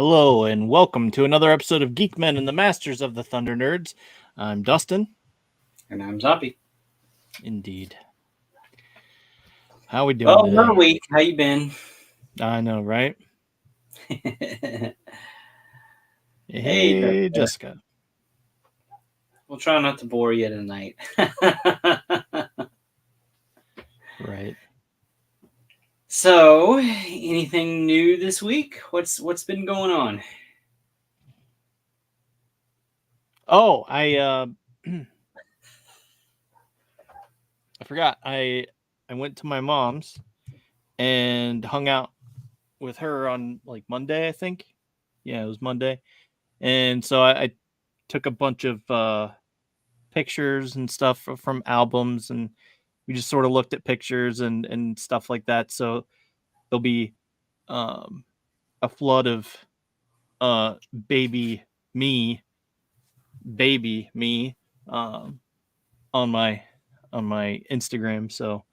Hello and welcome to another episode of Geek-men and the Masters of the Thunder Nerds. I'm Dustin. And I'm Zombie. Indeed. How we doing Well, today? another week. How you been? I know, right? Hey, Hey, Jessica. We'll try not to bore you tonight. Right. So, anything new this week? What's been going on? Oh, I forgot. I went to my mom's and hung out with her on like Monday, I think. Yeah, it was Monday. And so I took a bunch of pictures and stuff from albums, and we just sort of looked at pictures and stuff like that. So there'll be a flood of baby me on my Instagram. So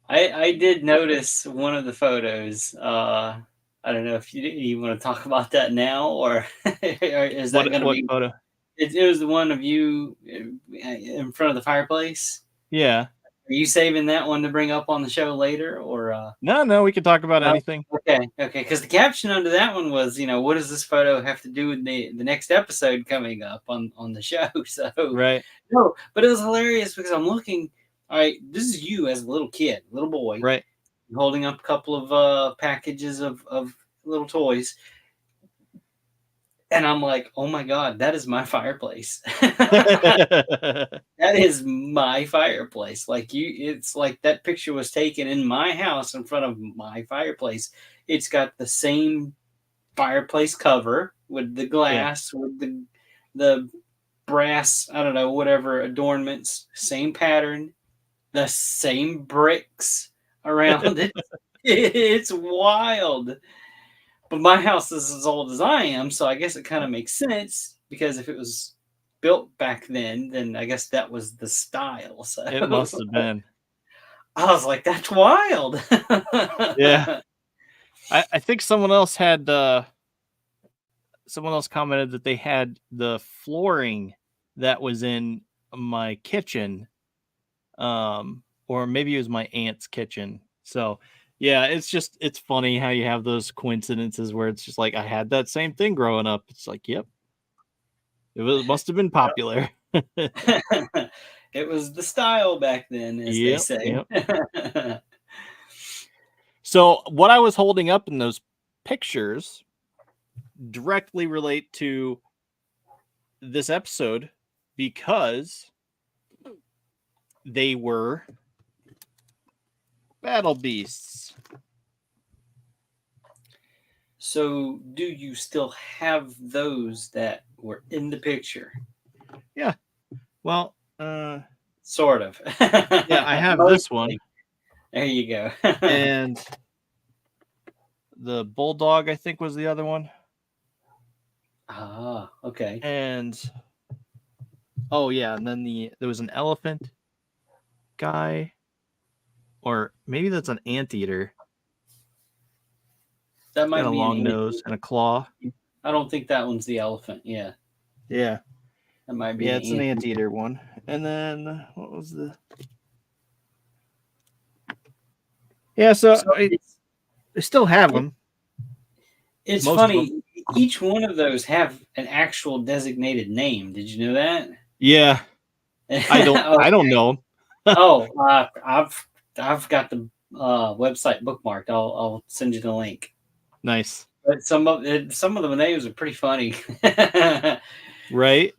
I did notice one of the photos. I don't know if you want to talk about that now, or is that going to what be? photo? It was the one of you in front of the fireplace. Yeah. Are you saving that one to bring up on the show later, or? No, we can talk about No? anything. Okay. Because the caption under that one was, what does this photo have to do with the next episode coming up on the show? So Right. no, but it was hilarious because I'm looking. All right, this is you as a little kid, little boy, Right. holding up a couple of packages of little toys. And I'm like, oh my God, that is my fireplace. That is my fireplace. It's like that picture was taken in my house in front of my fireplace. It's got the same fireplace cover with the glass, with the brass, I don't know, whatever adornments, same pattern, the same bricks around it. It's wild. But my house is as old as I am, so I guess it kind of makes sense because if it was built back then I guess that was the style. So It must have been. I was like, that's wild. Yeah. I think someone else commented that they had the flooring that was in my kitchen, or maybe it was my aunt's kitchen. So yeah, it's funny how you have those coincidences where it's just like, I had that same thing growing up. It's like, yep, must have been popular. It was the style back then, as they Yep, say. yep. So what I was holding up in those pictures directly relate to this episode because they were battle beasts. So do you still have those that were in the picture? Yeah. Well, sort of. Yeah, I have this one. There you go. And the bulldog, I think, was the other one. Ah, okay. And oh yeah, and then there was an elephant guy, or maybe that's an anteater. That might got a be long nose and a claw. I don't think that one's the elephant. Yeah. Yeah. That might be. Yeah, it's an anteater one. And then what was the? Yeah, so I still have them. It's funny. Each one of those have an actual designated name. Did you know that? Yeah. I don't. Okay. I don't know. I've got the website bookmarked. I'll send you the link. Nice. But some of the names are pretty funny. Right.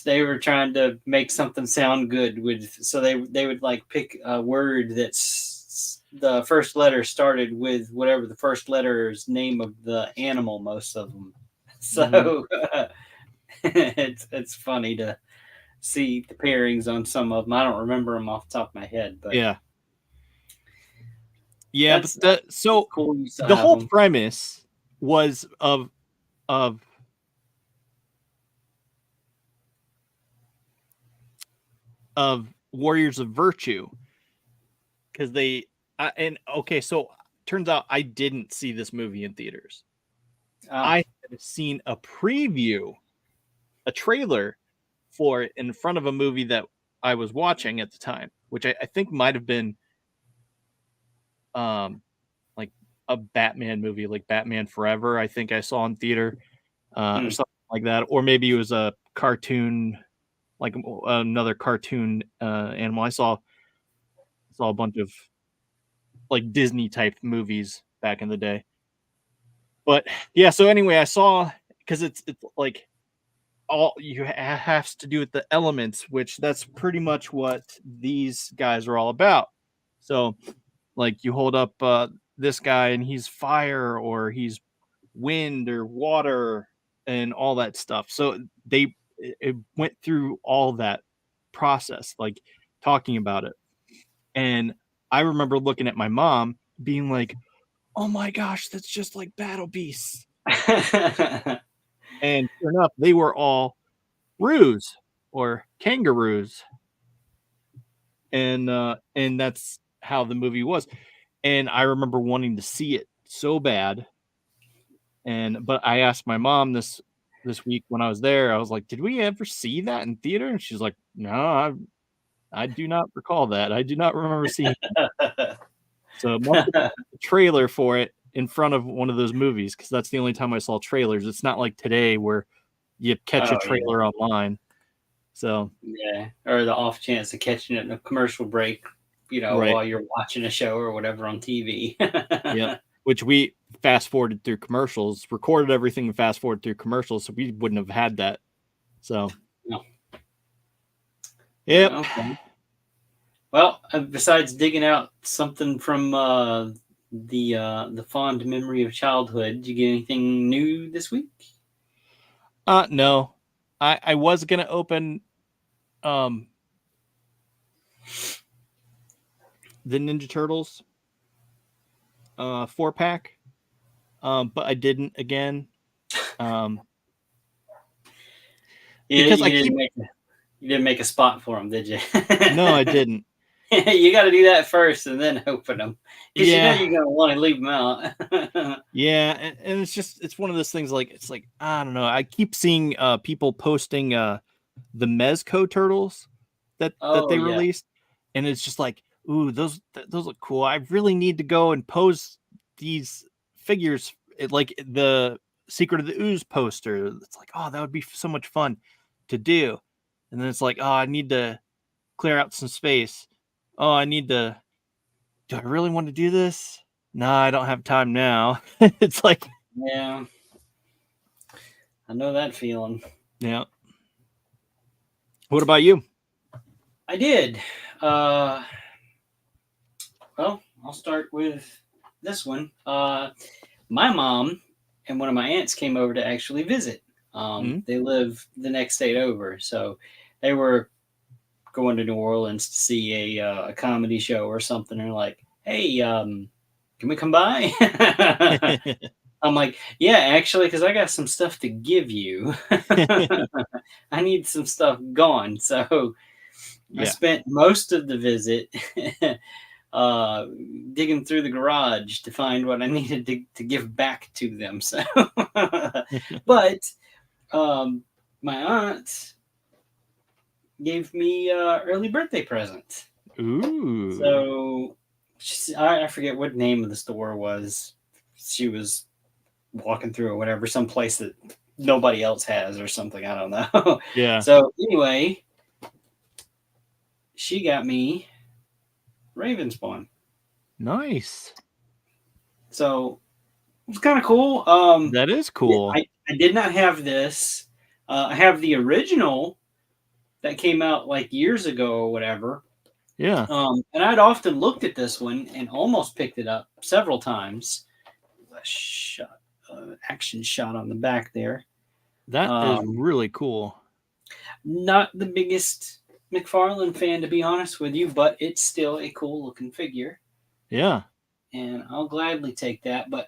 They were trying to make something sound good so they would like pick a word that's the first letter started with whatever the first letter's name of the animal, most of them. So it's funny to see the pairings on some of them. I don't remember them off the top of my head, but yeah, but cool. The whole premise was of Warriors of Virtue, because so turns out I didn't see this movie in theaters. Oh. I had seen a preview, a trailer for it in front of a movie that I was watching at the time, which I think might have been um like a Batman movie, like Batman Forever. I think I saw in theater, or Hmm. something like that, or maybe it was a cartoon, like another cartoon animal. I saw a bunch of like Disney type movies back in the day. But yeah, so anyway, I saw, because it's like all you has to do with the elements, which that's pretty much what these guys are all about. So like you hold up this guy and he's fire, or he's wind or water, and all that stuff. So it went through all that process, like talking about it. And I remember looking at my mom being like, "Oh my gosh, that's just like Battle Beasts." And sure enough, they were all roos or kangaroos, and that's how the movie was. And I remember wanting to see it so bad, but I asked my mom this week when I was there. I was like, "Did we ever see that in theater?" And she's like, "No, I do not recall that. I do not remember seeing that." So it must have been a trailer for it in front of one of those movies, because that's the only time I saw trailers. It's not like today where you catch a Oh yeah, trailer online. So yeah. Or the off chance of catching it in a commercial break, right, while you're watching a show or whatever on TV. yep. Which we fast forwarded through commercials, recorded everything and fast forwarded through commercials, so we wouldn't have had that. So No. yep. Okay. Well, besides digging out something from the fond memory of childhood, did you get anything new this week? No. I was gonna open um the Ninja Turtles 4-pack, but I didn't again. Um You, because I you keep didn't make you didn't make a spot for them, did you? No, I didn't. You got to do that first and then open them because Yeah. you're gonna want to leave them out. Yeah, and it's one of those things, like it's like I don't know. I keep seeing people posting the Mezco turtles that Oh they yeah. released, and it's just like, ooh, those look cool. I really need to go and pose these figures, like the Secret of the Ooze poster. It's like, oh, that would be so much fun to do. And then it's like, oh, I need to clear out some space. Oh, I need to. Do I really want to do this? No, I don't have time now. It's like, Yeah, I know that feeling. yeah. What about you? I did. Uh, well, I'll start with this one. My mom and one of my aunts came over to actually visit. Mm, They live the next state over, so they were going to New Orleans to see a comedy show or something. And they're like, "Hey, can we come by?" I'm like, "Yeah, actually, because I got some stuff to give you. I need some stuff gone." So I yeah. spent most of the visit uh, digging through the garage to find what I needed to give back to them. So, but um, my aunt gave me early birthday present. Ooh. So I forget what name of the store was. She was walking through or whatever, some place that nobody else has or something. I don't know. Yeah. So anyway, she got me Raven Spawn. Nice. So it was kind of cool. That is Yeah, cool. I did not have this. I have the original that came out like years ago or whatever. Yeah. And I'd often looked at this one and almost picked it up several times. A shot, action shot on the back there. That is Um, really cool. not the biggest McFarlane fan, to be honest with you, but it's still a cool looking figure, Yeah. and I'll gladly take that. But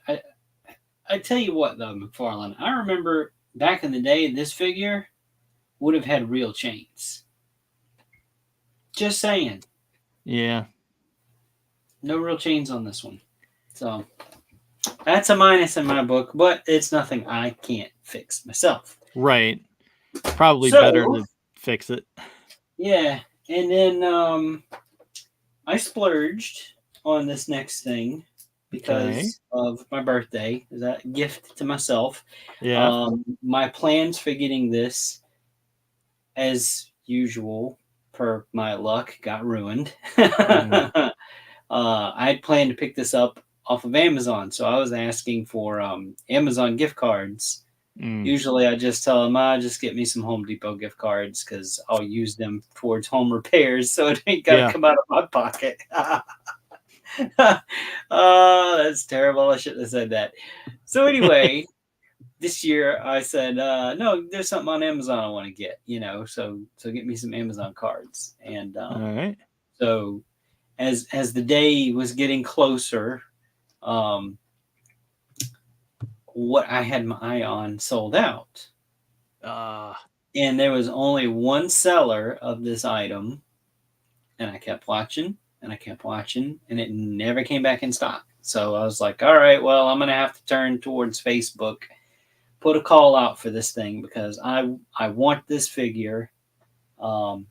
I tell you what, though, McFarlane, I remember back in the day, this figure would have had real chains. Just saying, Yeah. no real chains on this one. So That's a minus in my book, but it's nothing I can't fix myself. Right. Probably better So to fix it. yeah, and then I splurged on this next thing Okay. because of my birthday. Is that gift to myself? Yeah. My plans for getting this, as usual, per my luck, got ruined. Mm. I had planned to pick this up off of Amazon, so I was asking for Amazon gift cards. Mm. Usually, I just tell them, just get me some Home Depot gift cards because I'll use them towards home repairs, so it ain't got to Yeah. come out of my pocket. Oh, that's terrible. I shouldn't have said that. So anyway, this year I said, no, there's something on Amazon I want to get, so get me some Amazon cards. And All right. so as the day was getting closer, um, what I had my eye on sold out. Uh, And there was only one seller of this item, and I kept watching and I kept watching, and it never came back in stock. So I was like, all right, well, I'm gonna have to turn towards Facebook, put a call out for this thing because I want this figure. Um,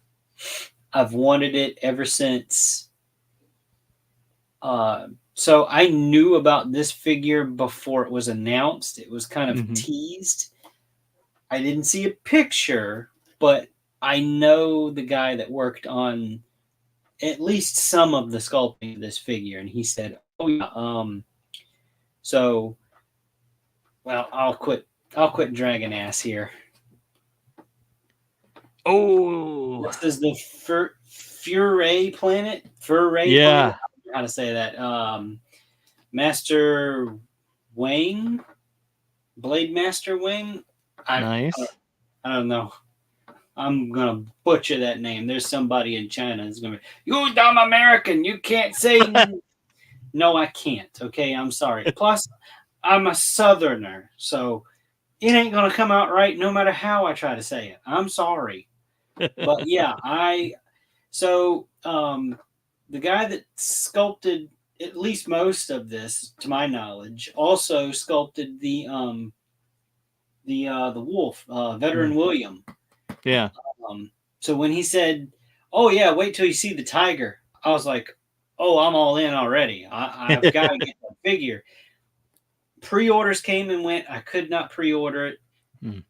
I've wanted it ever since. So I knew about this figure before it was announced. It was kind of mhm. teased. I didn't see a picture, but I know the guy that worked on at least some of the sculpting of this figure, and he said, "Oh yeah, so well, I'll quit dragging ass here. Oh, This is the Furay planet. Furay planet. yeah. I don't know how to say that. Master Wang, Blade Master Wang. I Nice. I don't know. I'm gonna butcher that name. There's somebody in China that's gonna be, you dumb American. You can't say. No, I can't. Okay, I'm sorry. Plus, I'm a Southerner, so it ain't gonna come out right no matter how I try to say it. I'm sorry. But yeah, the guy that sculpted at least most of this, to my knowledge, also sculpted the wolf, veteran Mm. William. Yeah. So when he said, "Oh yeah, wait till you see the tiger," I was like, "Oh, I'm all in already. I've got to get that figure." Pre-orders came and went. I could not pre-order it. Mm.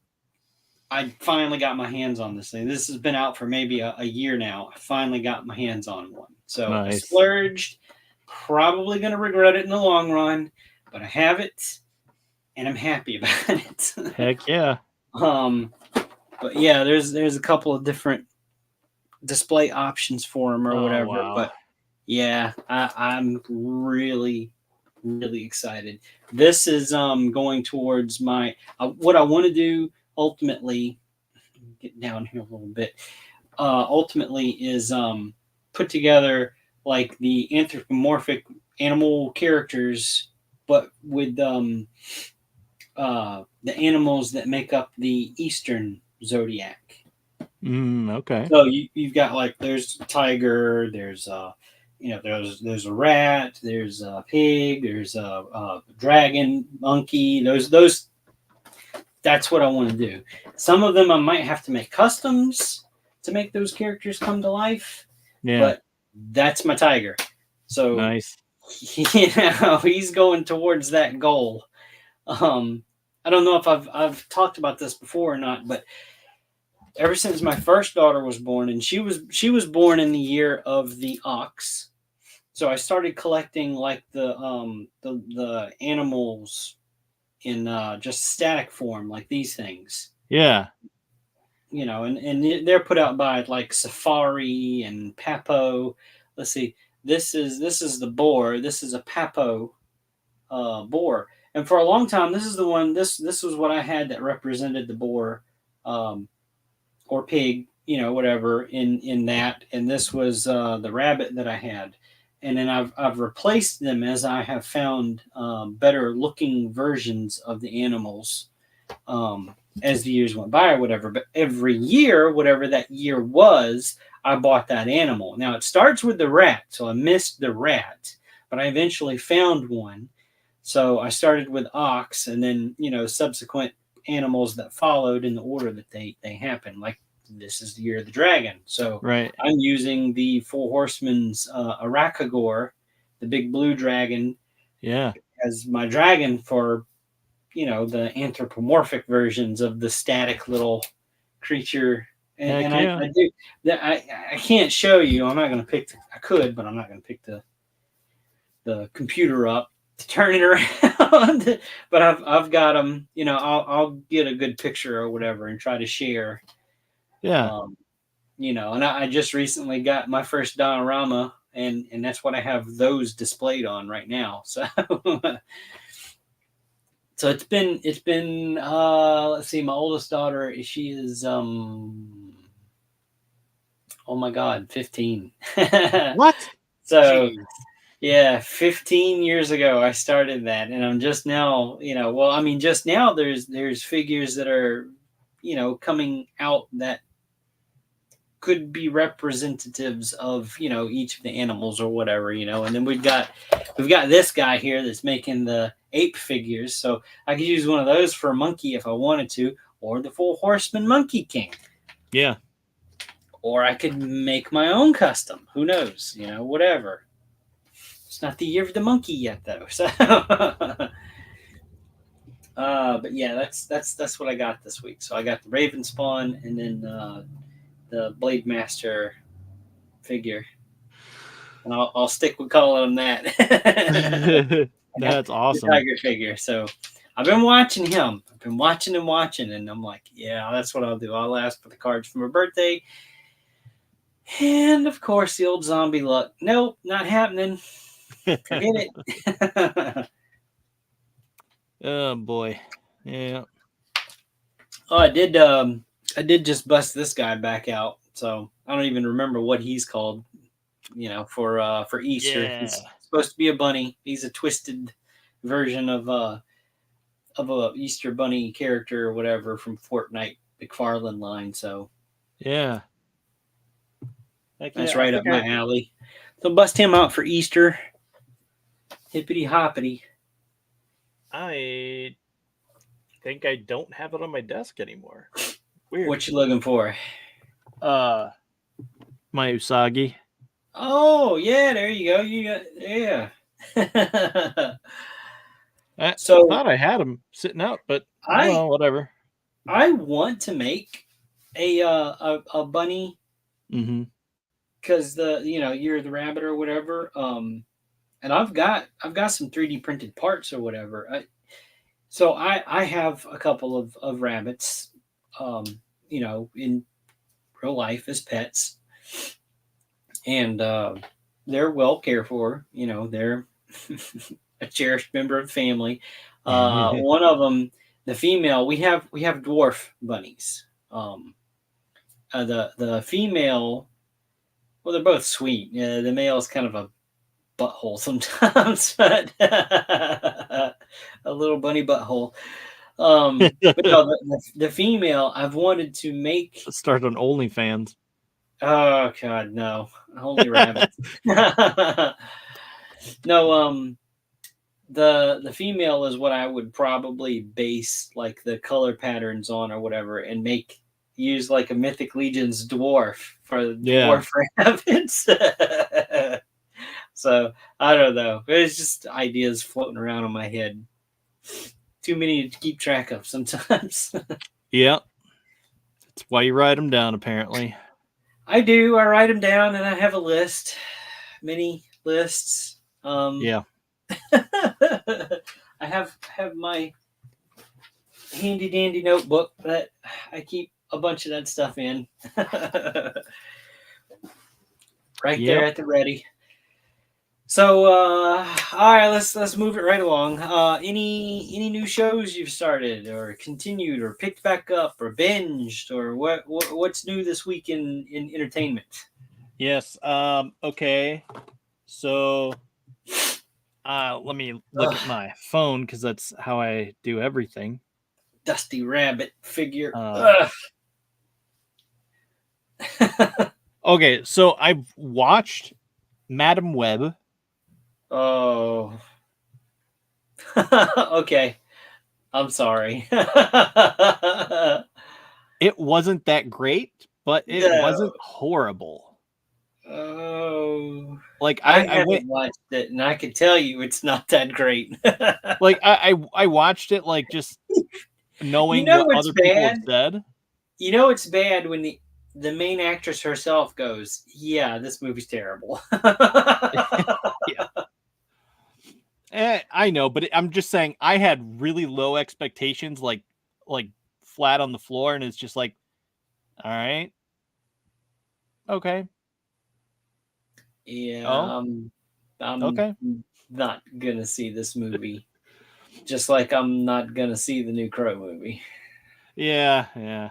I finally got my hands on this thing. This has been out for maybe a year now. I finally got my hands on one. So I Nice. splurged. Probably going to regret it in the long run, but I have it, and I'm happy about it. Heck yeah. But yeah, there's a couple of different display options for them or Oh whatever. wow. But yeah, I'm really really excited. This is going towards my what I want to do ultimately. Get down here a little bit. Ultimately, is put together like the anthropomorphic animal characters, but with the animals that make up the Eastern zodiac. Okay. So you've got like there's a tiger, there's there's a rat, there's a pig, there's a dragon, monkey. Those that's what I want to do. Some of them I might have to make customs to make those characters come to life, Yeah. but that's my tiger. So Nice. he's going towards that goal. I don't know if I've talked about this before or not, but ever since my first daughter was born, and she was born in the year of the ox, so I started collecting like the animals in just static form, like these things. Yeah. And they're put out by like Safari and Papo. Let's see, this is the boar. This is a Papo boar, and for a long time, this is the one. This was what I had that represented the boar, or pig, whatever in that. And this was the rabbit that I had, and then I've replaced them as I have found better looking versions of the animals. As the years went by or whatever. But every year, whatever that year was, I bought that animal. Now it starts with the rat, so I missed the rat, but I eventually found one. So I started with ox, and then subsequent animals that followed in the order that they happen. Like this is the year of the dragon, so Right. I'm using the Four Horsemen's Arachagor, the big blue dragon, Yeah. as my dragon for the anthropomorphic versions of the static little creature. Heck And yeah. I do that. I can't show you. I'm not going to pick. I could, but I'm not going to pick the computer up to turn it around. But I've got them. I'll get a good picture or whatever and try to share. Yeah. And I just recently got my first diorama, and that's what I have those displayed on right now. So. So it's been let's see, my oldest daughter, she is oh my god, 15. What? So Jeez. yeah, 15 years ago I started that, and I'm just now, well, I mean, just now there's figures that are coming out that could be representatives of each of the animals or whatever, and then we've got this guy here that's making the ape figures, so I could use one of those for a monkey if I wanted to, or the Four Horseman Monkey King, Yeah. or I could make my own custom. Who knows, whatever. It's not the year of the monkey yet though. So but yeah, that's what I got this week. So I got the Raven Spawn, and then the Blade Master figure, and I'll stick with calling him that. I got That's the awesome. tiger figure. So I've been watching him. I've been watching and watching, and I'm like, yeah, that's what I'll do. I'll ask for the cards for my birthday. And of course, the old zombie luck. Nope, not happening. Forget it. Oh boy. Yeah. Oh, I did. I did just bust this guy back out. So I don't even remember what he's called. For Easter, Yeah. he's supposed to be a bunny. He's a twisted version of a Easter bunny character or whatever from Fortnite McFarlane line. So Yeah. Heck that's yeah. I right up think my alley. So bust him out for Easter. Hippity hoppity. I think I don't have it on my desk anymore. Weird. What you looking for? My Usagi. Oh yeah, there you go. You got yeah. I So thought I had him sitting out, but I well, whatever. I want to make a bunny Mm-hmm. because the year of the rabbit or whatever. And I've got some 3D printed parts or whatever. So I have a couple of rabbits, in real life as pets, and they're well cared for. They're a cherished member of the family. One of them, the female, we have dwarf bunnies. The female, well, they're both sweet. Yeah, the male is kind of a butthole sometimes, but a little bunny butthole. But no, the female, I've wanted to make. Start on OnlyFans. Oh God, no, only rabbits. No, the female is what I would probably base like the color patterns on or whatever, and use like a Mythic Legions dwarf for the Yeah. dwarf rabbits. So I don't know. It's just ideas floating around in my head. Too many to keep track of sometimes. Yeah. That's why you write them down, apparently. I do. I write them down, and I have a list, many lists. Yeah. I have my handy dandy notebook that I keep a bunch of that stuff in. Right there at the ready. So all right, let's move it right along. Any new shows you've started or continued or picked back up or binged, or what's new this week in entertainment? Yes. Okay. So let me look at my phone because that's how I do everything. Dusty Rabbit figure. Okay, so I've watched Madam Web. Oh. Okay, I'm sorry. It wasn't that great, but it No. wasn't horrible. Oh, Like I I went haven't watched it, and I can tell you it's not that great. like I watched it like just You knowing know what what's other people have bad? said. You know it's bad when the main actress herself goes, "Yeah, this movie's terrible." Yeah. I know, but I'm just saying I had really low expectations, like flat on the floor, and it's just like, all right, okay, Yeah, oh, I'm okay, not gonna see this movie. Just like I'm not gonna see the new Crow movie. yeah, yeah.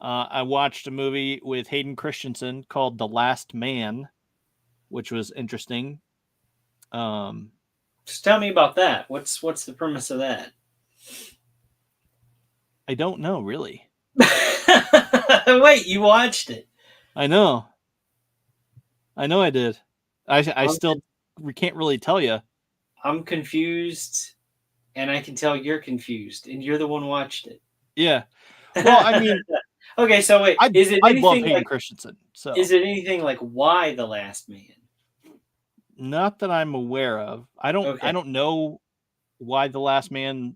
I watched a movie with Hayden Christensen called The Last Man, which was interesting. Um, Just tell me about that. What's the premise of that? I don't know really. Wait, you watched it? I know, I know, I did. I I'm still we can't really tell you. I'm confused, and I can tell you're confused, and you're the one who watched it. Yeah. Well, I mean, Okay, so wait, I love Hayden Christensen, is so it anything like Why the Last Man? not that I'm aware of. I Okay. don't know why the Last Man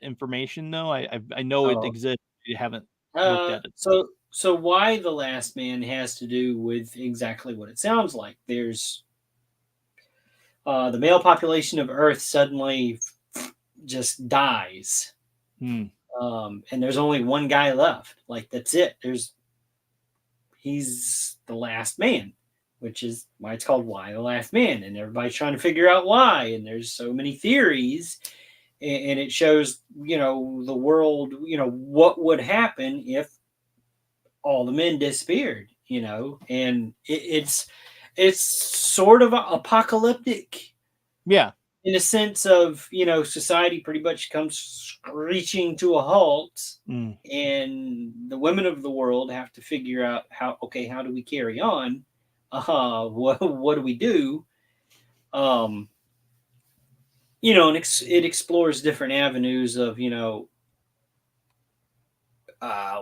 information though. I know it Oh, exists. You haven't looked at it. so Why the Last Man has to do with exactly what it sounds like. There's the male population of Earth suddenly just dies, Hmm. and there's only one guy left. Like that's it. He's the last man, which is why it's called Why the Last Man, and everybody's trying to figure out why. And there's so many theories, and it shows the world, what would happen if all the men disappeared, and it's sort of apocalyptic Yeah. in a sense of society pretty much comes screeching to a halt, Mm. and the women of the world have to figure out how do we carry on, what do we do, um and it explores different avenues of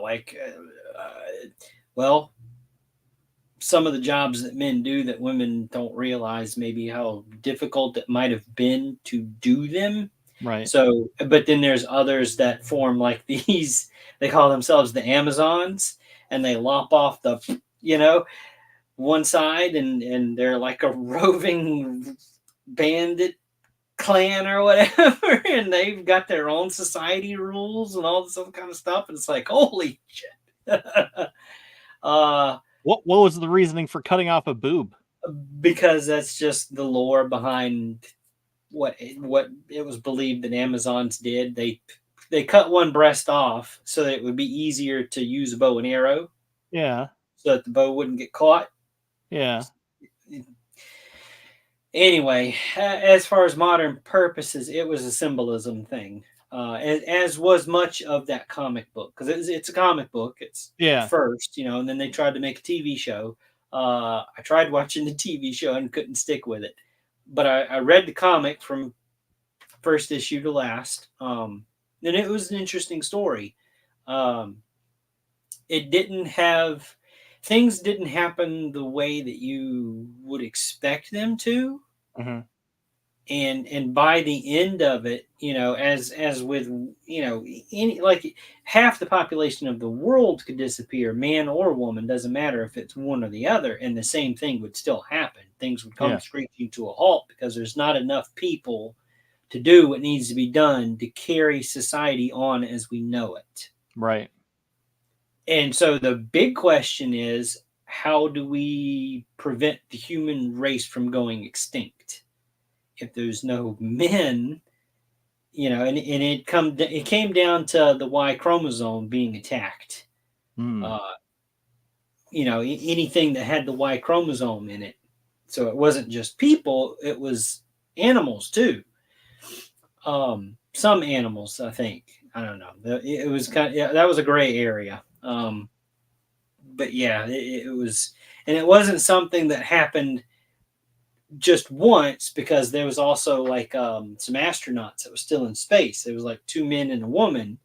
like well, some of the jobs that men do that women don't realize, maybe how difficult it might have been to do them. Right. So, but then there's others that form like these, they call themselves the Amazons, and they lop off you know, one side, and they're like a roving bandit clan or whatever, and they've got their own society rules and all this other kind of stuff. And it's like, holy shit. uh, What was the reasoning for cutting off a boob? because that's just the lore behind what it was believed that Amazons did. They cut one breast off so that it would be easier to use a bow and arrow, Yeah. so that the bow wouldn't get caught. Yeah. Anyway, as far as modern purposes, it was a symbolism thing, as was much of that comic book, because it's a comic book. It's at Yeah. first, and then they tried to make a TV show. I tried watching the TV show and couldn't stick with it, but I read the comic from first issue to last, and it was an interesting story. Um, it didn't have Things didn't happen the way that you would expect them to, Hmm. and by the end of it, as with any, like, half the population of the world could disappear, man or woman, doesn't matter if it's one or the other, and the same thing would still happen. Things would come Yeah. screeching to a halt because there's not enough people to do what needs to be done to carry society on as we know it. Right. And so the big question is, how do we prevent the human race from going extinct? If there's no men, and it came down to the Y chromosome being attacked. Mm. Uh, anything that had the Y chromosome in it. So it wasn't just people; it was animals too. Some animals, I think. I don't know. It was yeah, that was a gray area. But yeah, it was, and it wasn't something that happened just once, because there was also like some astronauts that were still in space. It was like 2 men and a woman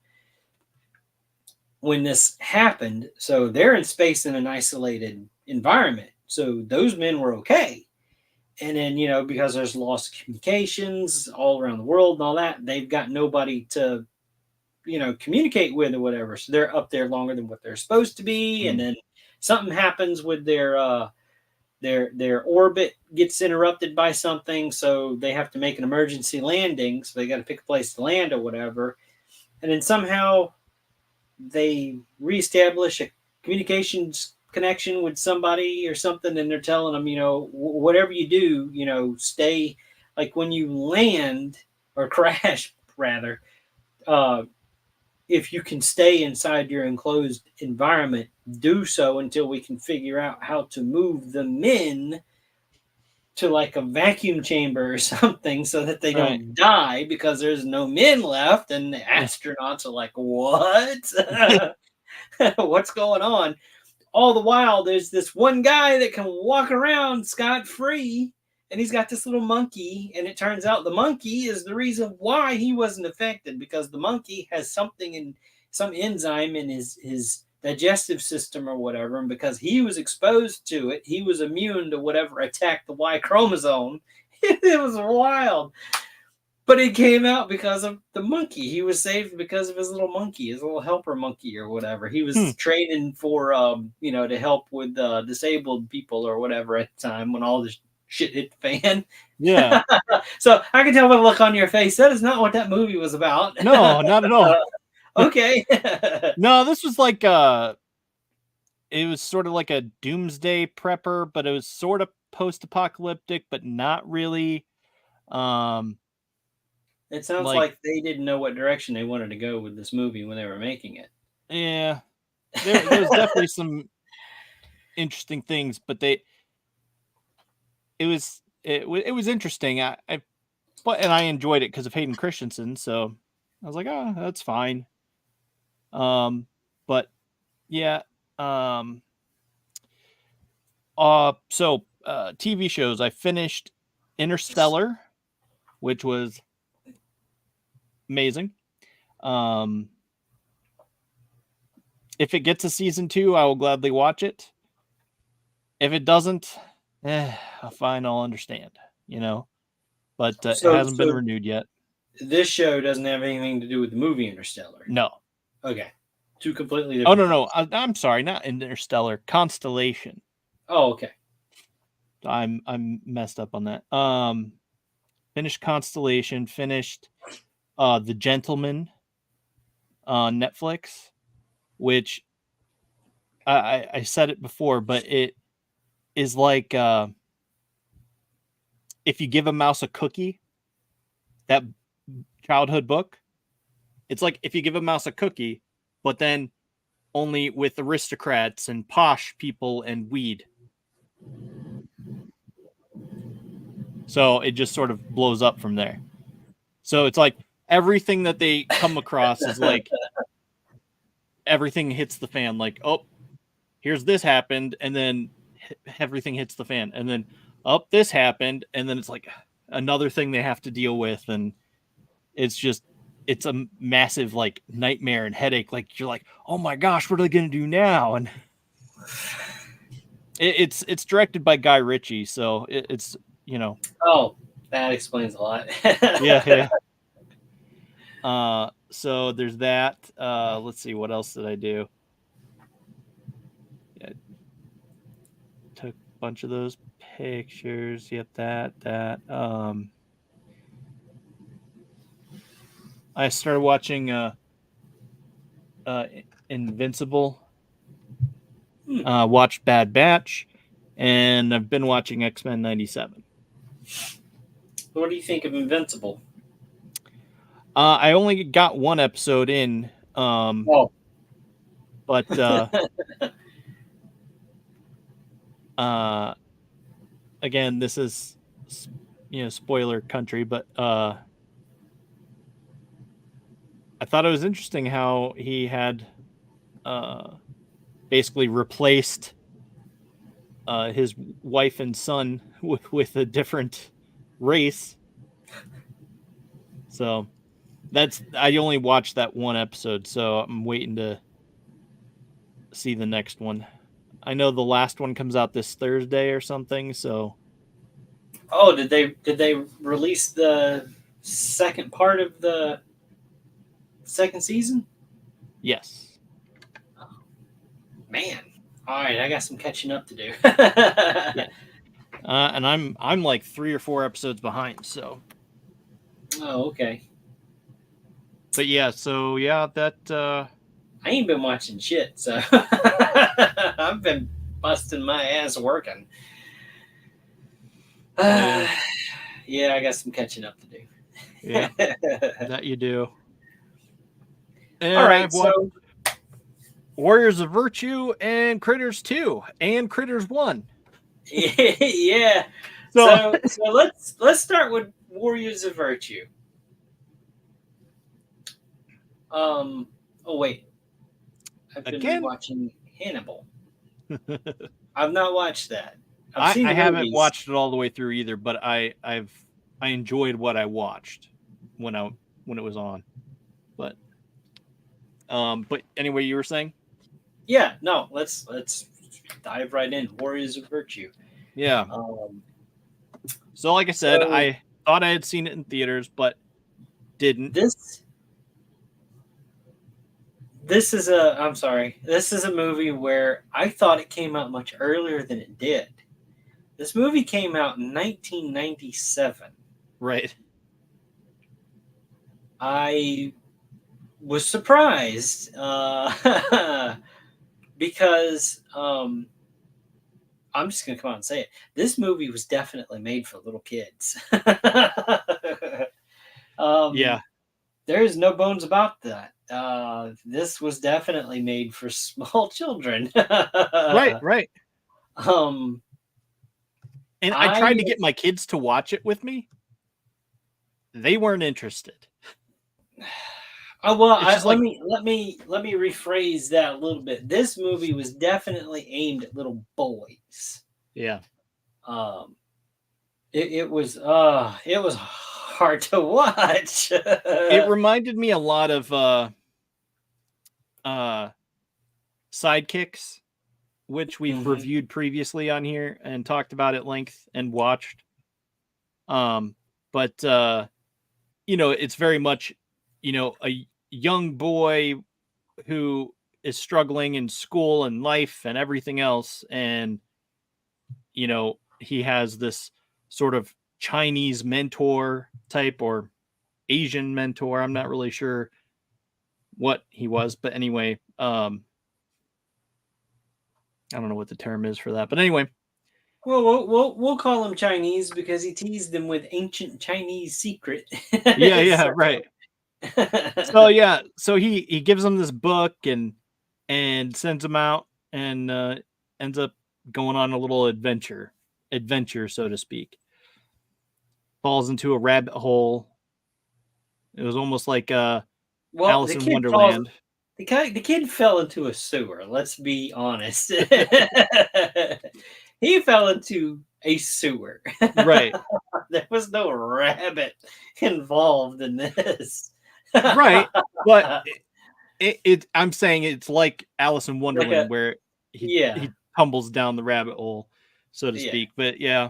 when this happened. So they're in space in an isolated environment. So those men were okay. And then, because there's loss of communications all around the world and all that, they've got nobody to, communicate with or whatever. So they're up there longer than what they're supposed to be. And then something happens with their orbit gets interrupted by something. So they have to make an emergency landing. So they got to pick a place to land or whatever. And then somehow they reestablish a communications connection with somebody or something, and they're telling them, whatever you do, stay, like when you land or crash rather, if you can stay inside your enclosed environment, do so until we can figure out how to move the men to like a vacuum chamber or something so that they don't die, because there's no men left. And the astronauts are like, what? What's going on? All the while, there's this one guy that can walk around scot-free, and he's got this little monkey, and it turns out the monkey is the reason why he wasn't affected, because the monkey has something in some enzyme in his digestive system or whatever, and because he was exposed to it, he was immune to whatever attacked the Y chromosome. It was wild. But it came out because of the monkey. He was saved because of his little monkey, his little helper monkey or whatever. He was training for, to help with disabled people or whatever at the time when all this shit hit the fan. Yeah. So I can tell by the look on your face, that is not what that movie was about. No, not at all. Okay. No, this was like it was sort of like a doomsday prepper, but it was sort of post-apocalyptic, but not really. It sounds like they didn't know what direction they wanted to go with this movie when they were making it. Yeah. There was definitely some interesting things, but it was interesting. I enjoyed it because of Hayden Christensen, so I was like, oh, that's fine. But yeah. So TV shows. I finished Interstellar, which was amazing. If it gets a season 2, I will gladly watch it. If it doesn't, fine, I'll understand, but it hasn't been renewed yet. This show doesn't have anything to do with the movie Interstellar. No. Okay. Two completely different. Oh, no. I'm sorry, not Interstellar, Constellation. Oh, okay. I'm messed up on that. Finished Constellation, finished The Gentleman on Netflix, which I said it before, but it is like if you give a mouse a cookie, that childhood book, it's like if you give a mouse a cookie, but then only with aristocrats and posh people and weed. So it just sort of blows up from there. So it's like everything that they come across is like everything hits the fan. Like, oh, here's this happened, and then everything hits the fan, and then this happened, and then it's like another thing they have to deal with, and it's a massive like nightmare and headache. Like you're like, oh my gosh, what are they gonna do now? And it's directed by Guy Ritchie, so it's Oh, that explains a lot. yeah. So there's that. Let's see, what else did I do? Yeah, took a bunch of those pictures. Yep, that. I started watching Invincible. Watched Bad Batch, and I've been watching X-Men 97. What do you think of Invincible? I only got one episode in, but again, this is spoiler country, but I thought it was interesting how he had basically replaced his wife and son with a different race. So I only watched that one episode, so I'm waiting to see the next one. I know the last one comes out this Thursday or something, so Oh, did they release the second part of the second season? yes. Man, all right, I got some catching up to do. Yeah. And I'm like 3 or 4 episodes behind, so Oh, okay. but yeah, so yeah, that I ain't been watching shit, so I've been busting my ass working. yeah, Yeah, I got some catching up to do. yeah, that you do. All And right, I've watched so Warriors of Virtue and Critters 2 and Critters 1. yeah, So so let's start with Warriors of Virtue. Um, oh wait, I've been again, rewatching Hannibal. I've not watched that. I've seen I the haven't movies. watched it all the way through either, but I enjoyed what I watched when I when it was on. But anyway, you were saying? Yeah, no, let's dive right in. Warriors of Virtue. Yeah. Um, So like I said, so I thought I had seen it in theaters, but didn't. this is a I'm sorry. This is a movie where I thought it came out much earlier than it did. This movie came out in 1997. Right. I was surprised because I'm just gonna come out and say it. This movie was definitely made for little kids. Yeah. um, there's no bones about that. This was definitely made for small children. Right, right. um, And I I tried to get my kids to watch it with me. They weren't interested. well, It's just like, let me rephrase that a little bit. This movie was definitely aimed at little boys. yeah. Um, it was hard to watch. It reminded me a lot of uh Sidekicks, which we've Mhm. reviewed previously on here and talked about at length and watched. Um, but it's very much, a young boy who is struggling in school and life and everything else, and he has this sort of Chinese mentor type or Asian mentor. I'm not really sure what he was, but anyway, I don't know what the term is for that, but anyway. Well, we'll call him Chinese because he teased them with ancient Chinese secret. Yeah, yeah, So- right. So yeah, so he gives him this book and sends him out and ends up going on a little adventure, so to speak. Falls into a rabbit hole. It was almost like well, Alice in Wonderland. the kid fell into a sewer. Let's be honest. He fell into a sewer. Right. There was no rabbit involved in this. Right. But I'm saying it's like Alice in Like Wonderland where yeah, he tumbles down the rabbit hole, so to yeah. speak. But yeah.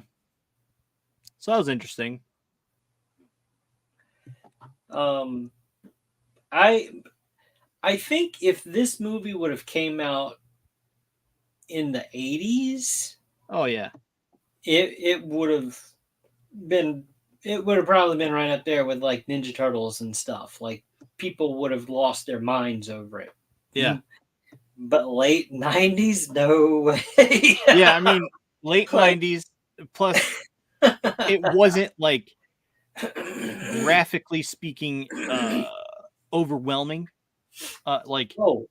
So that was interesting. Um, I I think if this movie would have came out in the 80s, Oh yeah. it would have been it would have probably been right up there with like Ninja Turtles and stuff. Like people would have lost their minds over it. Yeah. But late 90s, no way. Yeah, I mean late Like 90s plus it wasn't like graphically speaking overwhelming. Like oh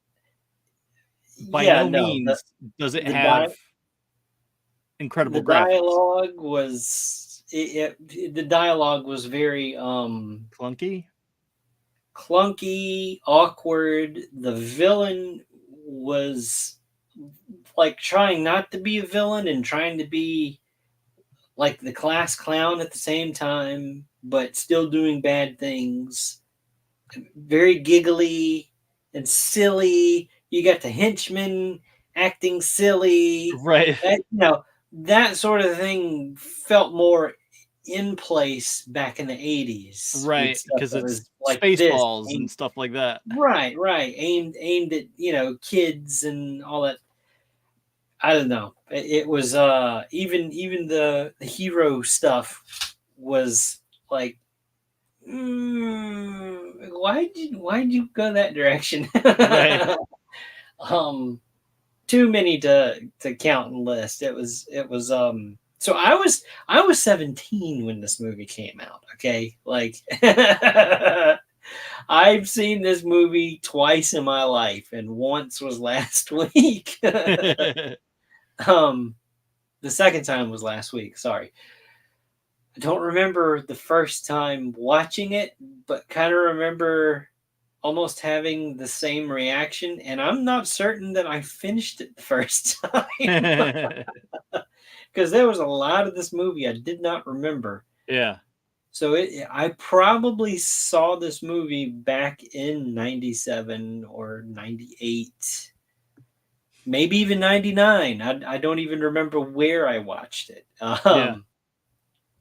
by yeah, no no. means does it The have the incredible graphics. dialogue was the dialogue was very Clunky? clunky, awkward. The villain was like trying not to be a villain and trying to be like the class clown at the same time, but still doing bad things. Very giggly and silly. You got the henchman acting silly. Right. That sort of thing felt more in place back in the 80s with Right, stuff because that was it's like this. Spaceballs and stuff like that. Right. Aimed at, kids and all that. I don't know. It was even the hero stuff was like, why'd you go that direction? Right. um Too many to count and list. It was so I was 17 when this movie came out, okay? Like I've seen this movie twice in my life and once was last week. um the second time was last week, sorry. I don't remember the first time watching it, but kind of remember almost having the same reaction. And I'm not certain that I finished it the first time because there was a lot of this movie I did not remember. Yeah. So I probably saw this movie back in 97 or 98, maybe even 99. I don't even remember where I watched it. Yeah.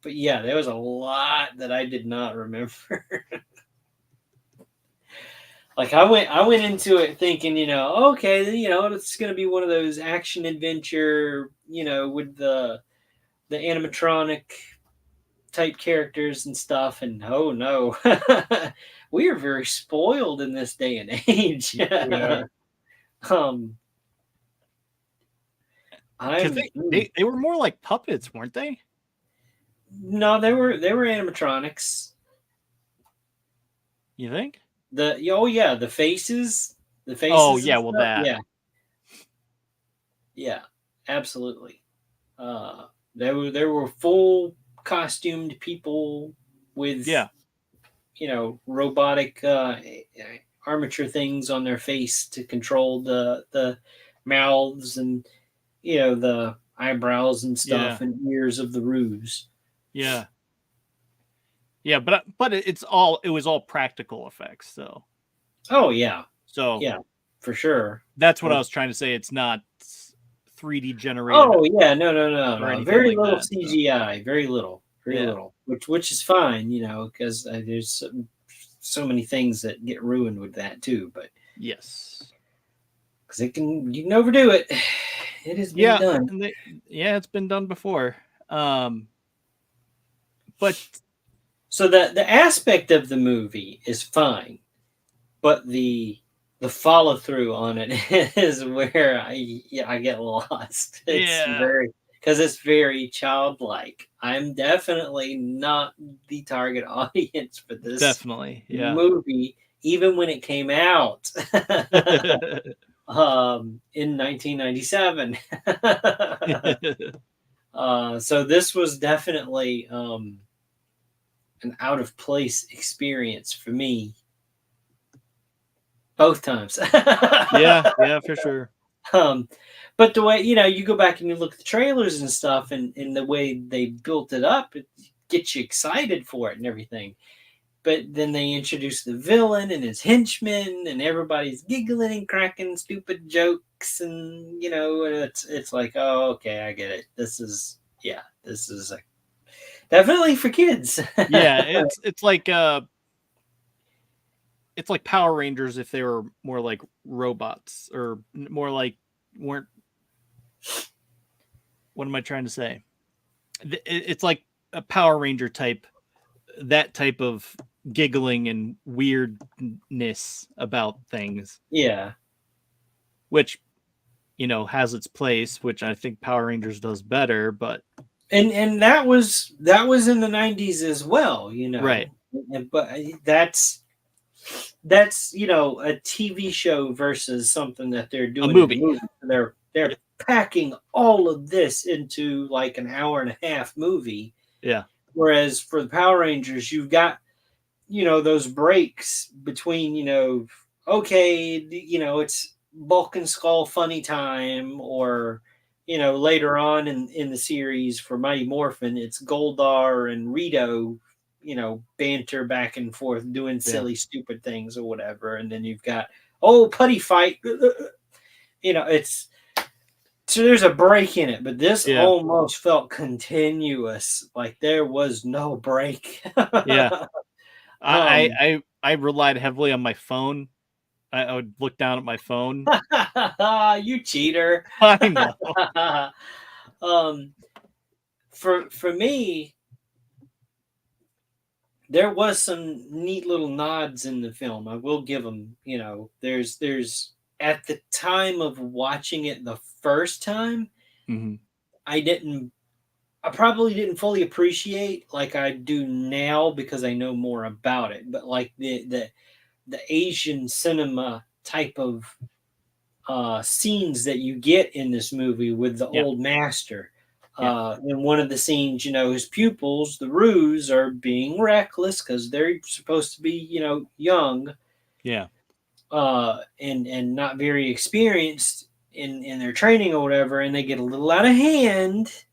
But yeah, there was a lot that I did not remember. Like I went into it thinking, okay, it's gonna be one of those action adventure, with the animatronic type characters and stuff, and oh no, we are very spoiled in this day and age. We are. um, Because I'm they were more like puppets, weren't they? no, they were animatronics. You think? Oh yeah, the faces, Oh, and yeah, well, stuff. that. Yeah, absolutely. There were full costumed people with Yeah. robotic armature things on their face to control the mouths and the eyebrows and Yeah. stuff and ears of the ruse. Yeah. Yeah, but it was all practical effects, so. Oh yeah, So yeah, for sure. that's what I was trying to say. It's not 3D generated Oh yeah, or no. anything Very like little that. So. CGI, very Yeah. little, which is fine, because there's so many things that get ruined with that too. But Yes. because you can overdo it. It has been done. It's been done before. But So the aspect of the movie is fine, but the follow through on it is where I get lost. It's yeah, because it's very childlike. I'm definitely not the target audience for this definitely. Yeah. movie, even when it came out in 1997. So this was definitely an out of place experience for me both times. yeah, for sure. But the way you go back and you look at the trailers and stuff, and the way they built it up, it gets you excited for it and everything. But then they introduce the villain and his henchmen, and everybody's giggling and cracking stupid jokes, and it's like, oh, okay, I get it. This is definitely for kids. Yeah, it's like Power Rangers if they were more like robots or more like weren't. What am I trying to say? It's like a Power Ranger type, that type of giggling and weirdness about things. Yeah. Which, has its place, which I think Power Rangers does better, but And that was in the 90s as well, right. But that's a TV show versus something that they're doing A movie. in a movie. They're packing all of this into like an hour and a half movie. Yeah. Whereas for the Power Rangers, you've got those breaks between okay, it's Bulk and Skull funny time, or later on in the series for Mighty Morphin, it's Goldar and Rito, banter back and forth doing Yeah. silly stupid things or whatever, and then you've got putty fight. It's so there's a break in it, but this Yeah. almost felt continuous, like there was no break. Yeah. I um I I relied heavily on my phone. I would look down at my phone. you cheater. I know. um for me, there was some neat little nods in the film. I will give them. There's at the time of watching it the first time, Mhm. I didn't. I probably didn't fully appreciate like I do now because I know more about it. But like the Asian cinema type of scenes that you get in this movie with the Yeah. old master. Yeah. In one of the scenes, his pupils, the Roos, are being reckless because they're supposed to be, young, Yeah. and not very experienced in their training or whatever, and they get a little out of hand,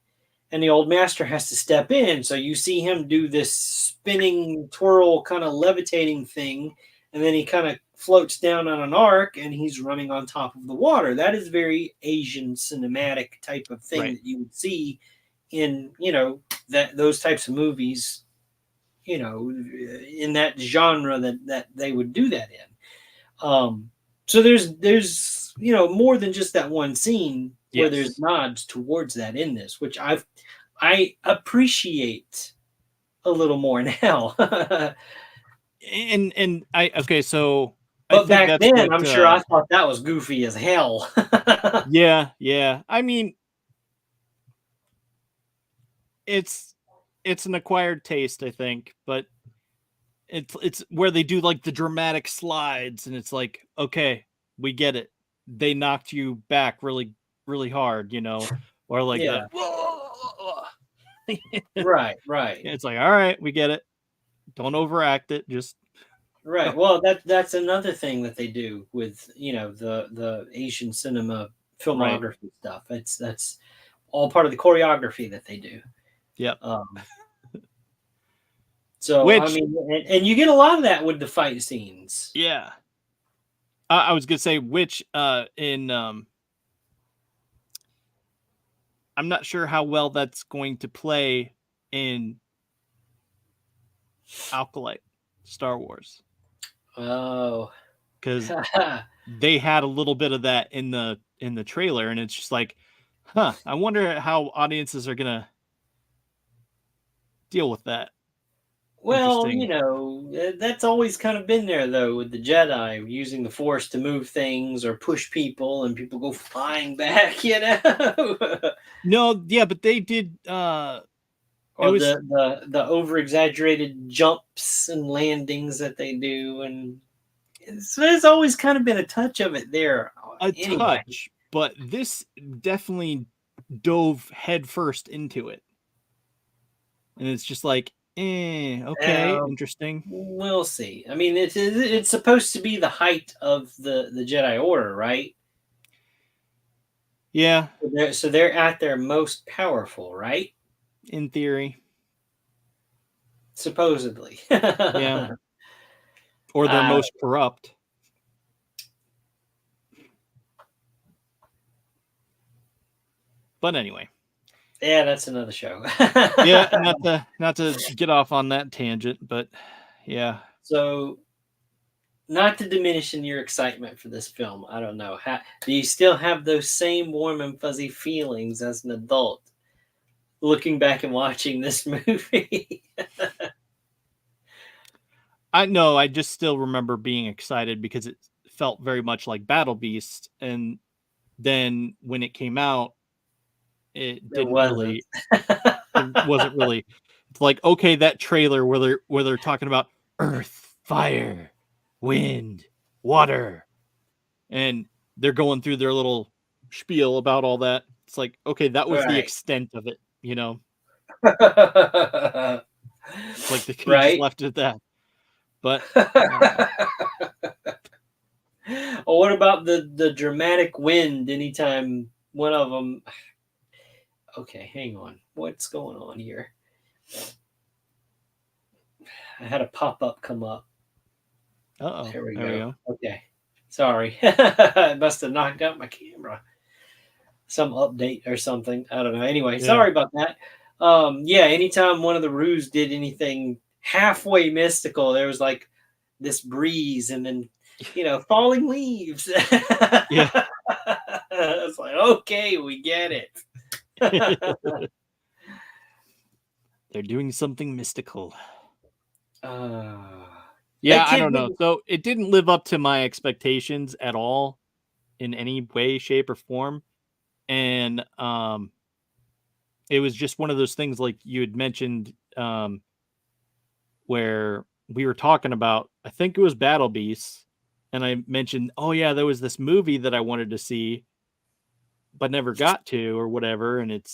and the old master has to step in. So you see him do this spinning twirl kind of levitating thing, and then he kind of floats down on an arc and he's running on top of the water. That is very Asian cinematic type of thing Right. that you would see in, that those types of movies, in that genre that they would do that in. So there's more than just that one scene where there's Yes. nods towards that in this, which I appreciate a little more now. And I okay, so I But think back that's then, what I'm sure I thought that was goofy as hell. yeah, yeah. I mean, it's it's an acquired taste, I think, but it's where they do like the dramatic slides and it's like, okay, we get it. They knocked you back really really hard, or like the Yeah, right, right, it's like, all right, we get it. Don't overact it. Just right. Well, that's another thing that they do with the Asian cinema right. filmography stuff. That's all part of the choreography that they do. Yep. Um, so I Which, mean, and you get a lot of that with the fight scenes. yeah. I was gonna say which in I'm not sure how well that's going to play in Alkalite Star Wars Oh, because they had a little bit of that in the trailer, and it's just like, huh, I wonder how audiences are gonna deal with that. well, Interesting. that's always kind of been there though with the Jedi using the Force to move things or push people, and people go flying back. No, yeah, but they did it Or was the over exaggerated jumps and landings that they do, and so there's always kind of been a touch of it there. a Anyway, touch, but this definitely dove headfirst into it. And it's just like, okay, uh, interesting. we'll see. I mean, it's supposed to be the height of the Jedi Order, right? Yeah, So they're at their most powerful, right? in theory. Supposedly. Yeah. Or they're uh, most corrupt. But anyway. yeah, that's another show. Yeah, not to get off on that tangent, but yeah. So, not to diminish in your excitement for this film, I don't know. Do you still have those same warm and fuzzy feelings as an adult looking back and watching this movie? I know I just still remember being excited because it felt very much like Battle Beast, and then when it came out, It wasn't. it wasn't really it's like, okay, that trailer where they're talking about earth, fire, wind, water, and they're going through their little spiel about all that. It's like, okay, that was the Right. extent of it. It's like they could have just Right? left it at that. But Well, Or what about the dramatic wind? Anytime one of them. Okay, hang on. What's going on here? I had a pop up come up. Uh-oh. There we There we go. go. Okay. Sorry. I must have knocked out my camera. Some update or something. I don't know. Anyway, Yeah. sorry about that. Yeah, anytime one of the Roos did anything halfway mystical, there was like this breeze and then, falling leaves. Yeah. It's like, okay, we get it. They're doing something mystical. uh, Yeah, that I kid don't know. So it didn't live up to my expectations at all in any way, shape, or form. And it was just one of those things like you had mentioned, where we were talking about, I think it was Battle Beasts, and I mentioned, oh yeah, there was this movie that I wanted to see, but never got to or whatever, and it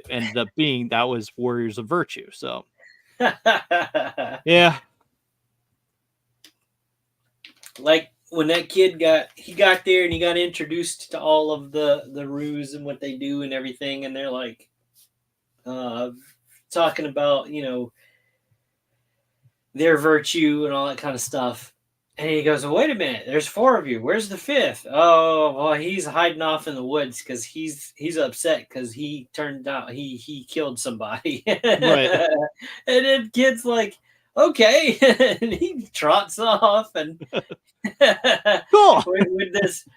ended up being that was Warriors of Virtue. So yeah. like when that kid got there and he got introduced to all of the Roos and what they do and everything, and they're like talking about their virtue and all that kind of stuff. And he goes, well, wait a minute, there's 4 of you. Where's the 5th? Oh, well, he's hiding off in the woods because he's upset because he turned out he killed somebody. Right. And then kid's like, okay. And he trots off and Cool. with this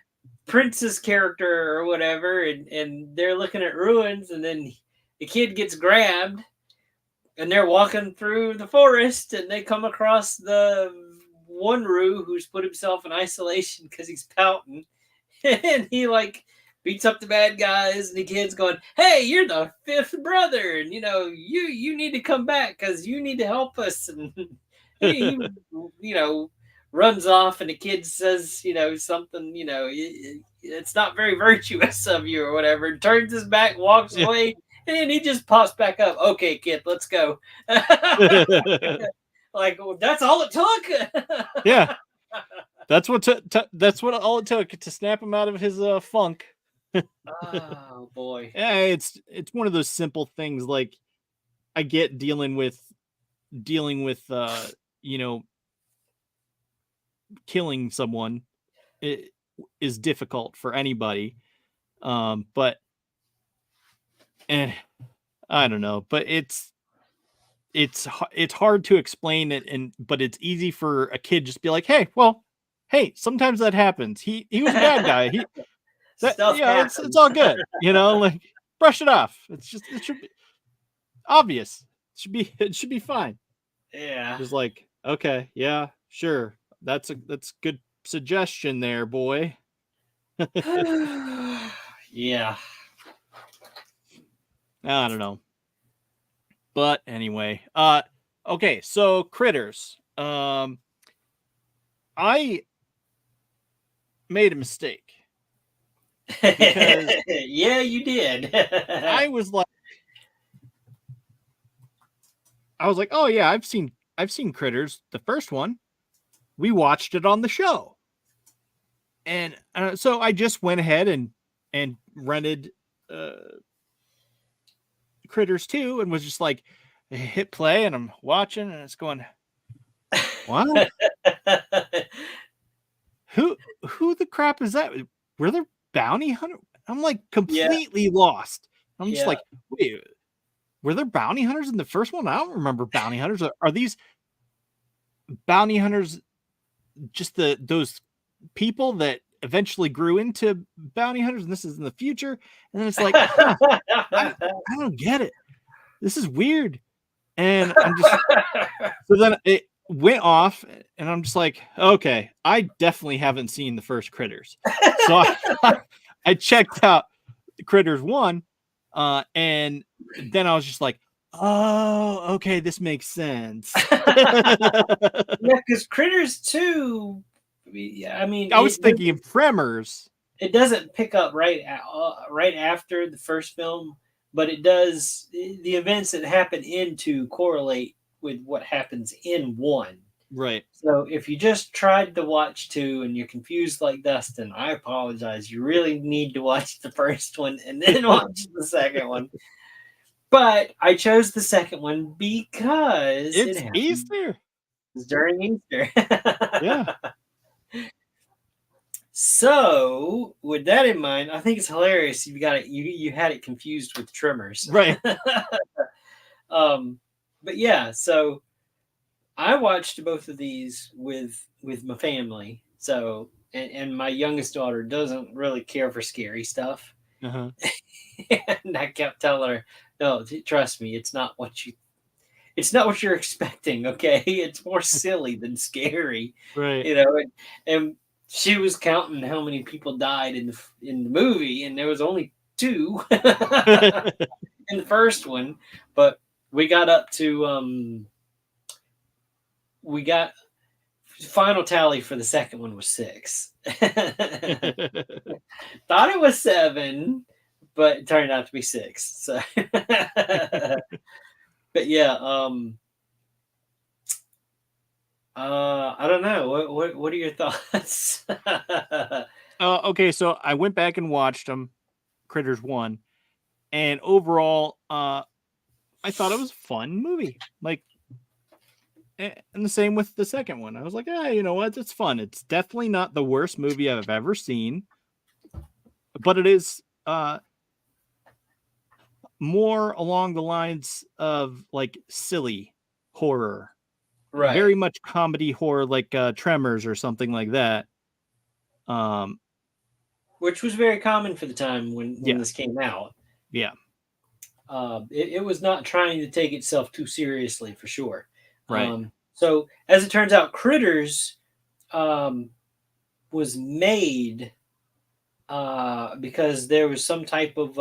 princess character or whatever, and they're looking at ruins, and then the kid gets grabbed and they're walking through the forest and they come across the one Roo who's put himself in isolation because he's pouting. And he like beats up the bad guys, and the kid's going, hey, you're the 5th brother, and you need to come back because you need to help us. And he runs off, and the kid says something, it's not very virtuous of you or whatever, and turns his back, walks Yeah. away. And he just pops back up. Okay, kid, let's go. Like, well, that's all it took. Yeah. That's what that's what all it took to snap him out of his funk. Oh boy. Yeah, it's one of those simple things. Like I get dealing with killing someone it is difficult for anybody. But I don't know, but it's hard to explain it, but it's easy for a kid just be like, hey, sometimes that happens. He was a bad guy. Stuff happens. It's all good. Like brush it off. It should be obvious. It should be fine. Yeah. Just like, okay, yeah, sure. That's good suggestion there, boy. Yeah. I don't know. But anyway, okay, so Critters. I made a mistake because yeah, you did. I was like, oh yeah, I've seen Critters, the first one. We watched it on the show, and so I just went ahead and rented Critters 2 and was just like, hit play, and I'm watching, and it's going, what? Who the crap is that? Were there bounty hunter? I'm like completely lost. I'm just like, wait, were there bounty hunters in the first one? I don't remember bounty hunters. Are these bounty hunters just those people that eventually grew into bounty hunters, and this is in the future? And then it's like, I don't get it. This is weird. And I'm just so then it went off, and I'm just like, okay, I definitely haven't seen the first Critters. So I checked out Critters 1, and then I was just like, oh, okay, this makes sense. Yeah, because Critters 2, I mean, I was thinking of Tremors. It doesn't pick up right after the first film, but it does. The events that happen in 2 correlate with what happens in 1. Right. So if you just tried to watch 2 and you're confused like Dustin, I apologize. You really need to watch the first one and then watch the second one. But I chose the second one because it It's happens Easter. during Easter. Yeah. So, with that in mind, I think it's hilarious. You had it confused with Tremors. Right. um, but yeah, so I watched both of these with my family. So, and my youngest daughter doesn't really care for scary stuff. Uh-huh. And I kept telling her, "No, trust me, it's not what you're expecting, okay? It's more silly than scary." Right. You know, and she was counting how many people died in the movie, and there was only 2 in the first one, but we got up to we got final tally for the second one was 6. Thought it was 7, but it turned out to be 6. So but yeah, I don't know. What are your thoughts? Okay, so I went back and watched them, Critters 1, and overall, I thought it was a fun movie. Like, and the same with the second one. I was like, you know what? It's fun. It's definitely not the worst movie I've ever seen, but it is more along the lines of like silly horror, Right. very much comedy horror, like Tremors or something like that. Which was very common for the time when Yeah, this came out. yeah, It was not trying to take itself too seriously for sure. right. So as it turns out, Critters um, was made because there was some type of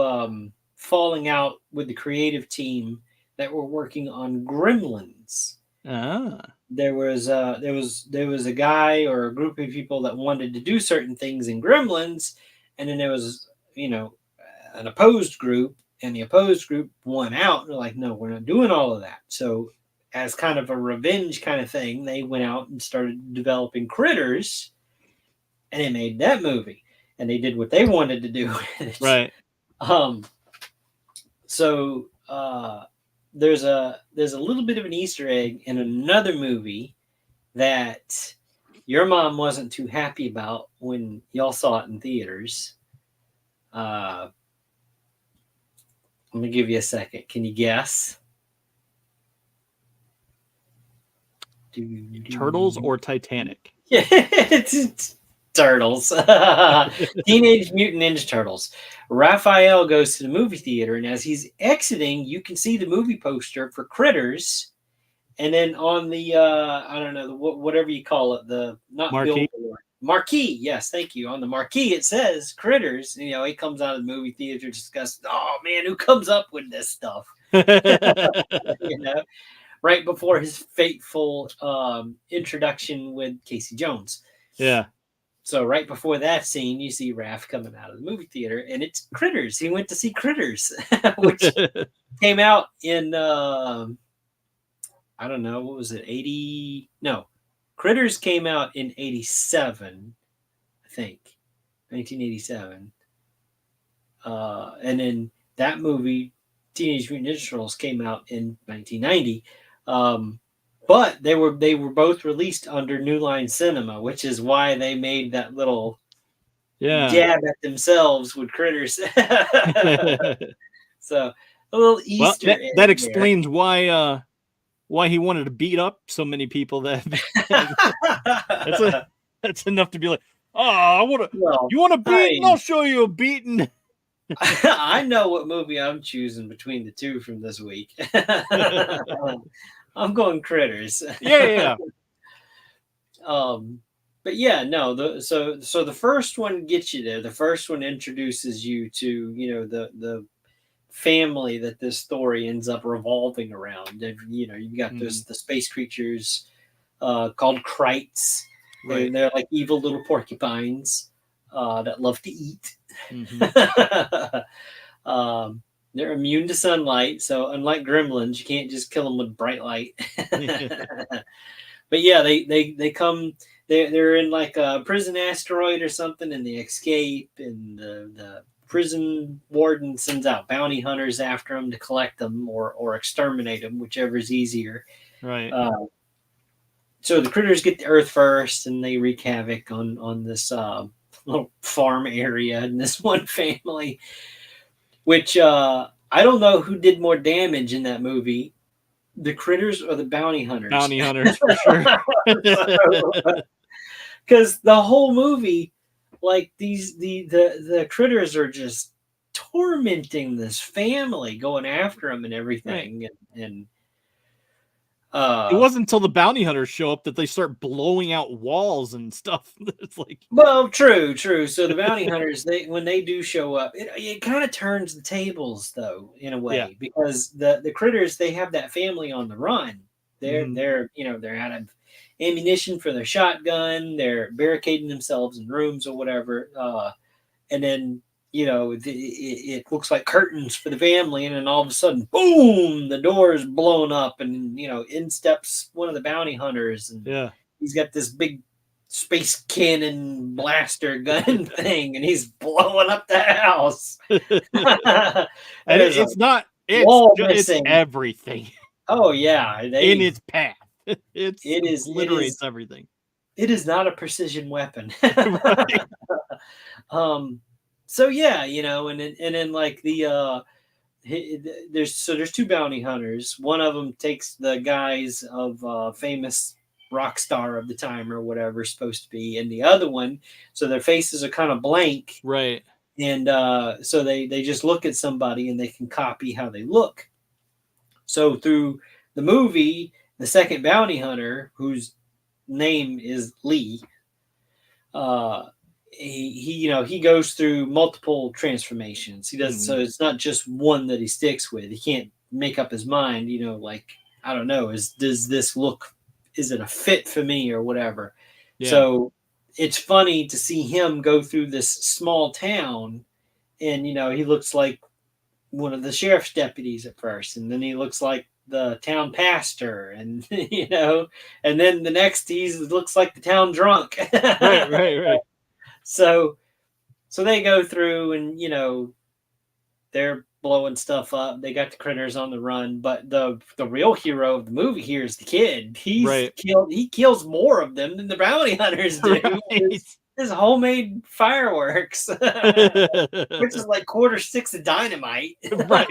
falling out with the creative team that were working on Gremlins. Ah, There was a guy or a group of people that wanted to do certain things in Gremlins, and then there was an opposed group, and the opposed group won out. They're like, no, we're not doing all of that. So as kind of a revenge kind of thing, they went out and started developing Critters, and they made that movie, and they did what they wanted to do with it. right. Um, so there's a little bit of an Easter egg in another movie that your mom wasn't too happy about when y'all saw it in theaters. Uh, Let me give you a second. Can you guess? Turtles or Titanic? Yeah, it's Turtles. Teenage Mutant Ninja Turtles. Raphael goes to the movie theater, and as he's exiting, you can see the movie poster for Critters. And then on the I don't know, whatever you call it, the not Marquee. billboard, marquee. Yes, thank you. On the marquee, it says Critters. You know, he comes out of the movie theater discussed. Oh man, who comes up with this stuff? You know, right before his fateful introduction with Casey Jones. Yeah. So right before that scene, you see Raph coming out of the movie theater, and it's Critters. He went to see Critters, which came out in I don't know, what was it, 80? No, Critters came out in 87, I think, 1987. And then that movie, Teenage Mutant Ninja Turtles, came out in 1990. But they were both released under New Line Cinema, which is why they made that little Yeah. jab at themselves with Critters. So a little Well, Easter egg that there. explains why he wanted to beat up so many people. That's enough to be like, Well, you want a I beating? I'll show you a beating. I know what movie I'm choosing between the two from this week. I'm going Critters. Yeah. But yeah, no. So the first one gets you there. The first one introduces you to the family that this story ends up revolving around. You've got the space creatures called Krites. Right. They're like evil little porcupines that love to eat. They're immune to sunlight, so unlike gremlins, you can't just kill them with bright light. But but yeah, they come. They're in like a prison asteroid or something, and they escape. And the prison warden sends out bounty hunters after them to collect them or exterminate them, whichever is easier. Right. So the critters get to Earth first, and they wreak havoc on this little farm area and this one family. Which I don't know who did more damage in that movie, the critters or the bounty hunters. Bounty hunters for sure. Because the whole movie, like the critters are just tormenting this family, going after them and everything, Right. and It wasn't until the bounty hunters show up that they start blowing out walls and stuff. It's like, well, true. So the bounty hunters, when they do show up, it kind of turns the tables though, in a way, because the critters, they have that family on the run. They're they're out of ammunition for their shotgun. They're barricading themselves in rooms or whatever, and then it looks like curtains for the family, and then all of a sudden, boom, the door is blown up, and in steps one of the bounty hunters, and he's got this big space cannon blaster gun thing, and he's blowing up the house. and it's everything. Oh yeah, in its path. It obliterates everything. It is not a precision weapon. Right. So yeah, and then like there's two bounty hunters. One of them takes the guise of famous rock star of the time or whatever it's supposed to be, and the other one, so their faces are kind of blank, right? And so they just look at somebody and they can copy how they look. So through the movie, the second bounty hunter, whose name is Lee, he goes through multiple transformations. He does so it's not just one that he sticks with. He can't make up his mind. Like, I don't know, does this look? Is it a fit for me or whatever? Yeah. So it's funny to see him go through this small town, and he looks like one of the sheriff's deputies at first, and then he looks like the town pastor, and and then the next he looks like the town drunk. right. So they go through, and they're blowing stuff up. They got the critters on the run, but the real hero of the movie here is the kid. He kills more of them than the bounty hunters do. Right. His homemade fireworks, which is like 1/4 of dynamite. Right.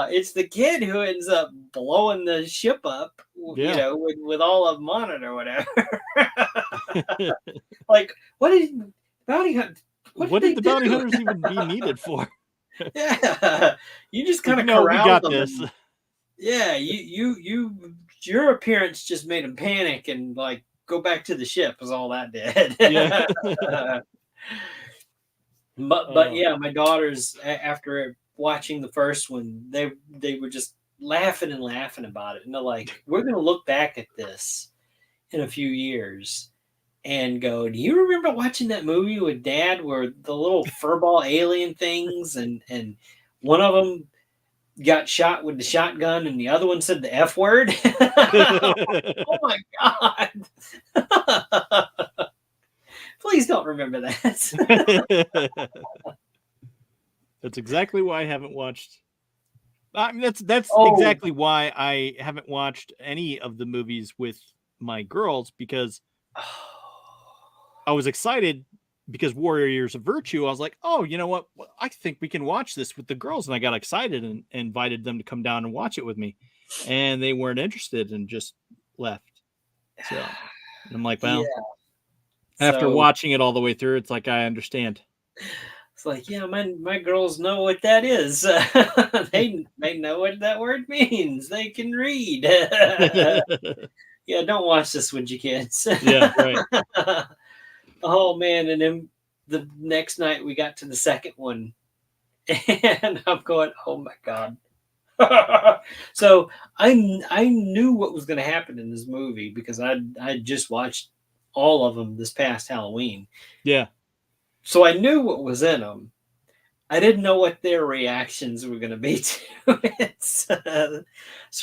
It's the kid who ends up blowing the ship up, with all of them on it or whatever. Like, what did the bounty hunters even be needed for? Yeah, you just kind of corralled them. This. Yeah, your appearance just made them panic and like go back to the ship. Was all that did. Yeah. But yeah, my daughters, after watching the first one, they were just laughing about it, and they're like, "We're gonna look back at this in a few years and go, do you remember watching that movie with Dad where the little furball alien things and one of them got shot with the shotgun and the other one said the F word?" Oh my God. Please don't remember that. That's exactly why I haven't watched. I mean, that's exactly why I haven't watched any of the movies with my girls, because I was excited because Warriors of Virtue. I was like, oh, you know what? I think we can watch this with the girls. And I got excited and invited them to come down and watch it with me. And they weren't interested and just left. So I'm like, well, after watching it all the way through, it's like, I understand. It's like, yeah, my girls know what that is. They know what that word means. They can read. Yeah, don't watch this with your kids. Yeah, right. Oh man, and then the next night we got to the second one, and I'm going, oh my God. So I knew what was going to happen in this movie because I just watched all of them this past Halloween. Yeah. So I knew what was in them, I didn't know what their reactions were going to be to it. So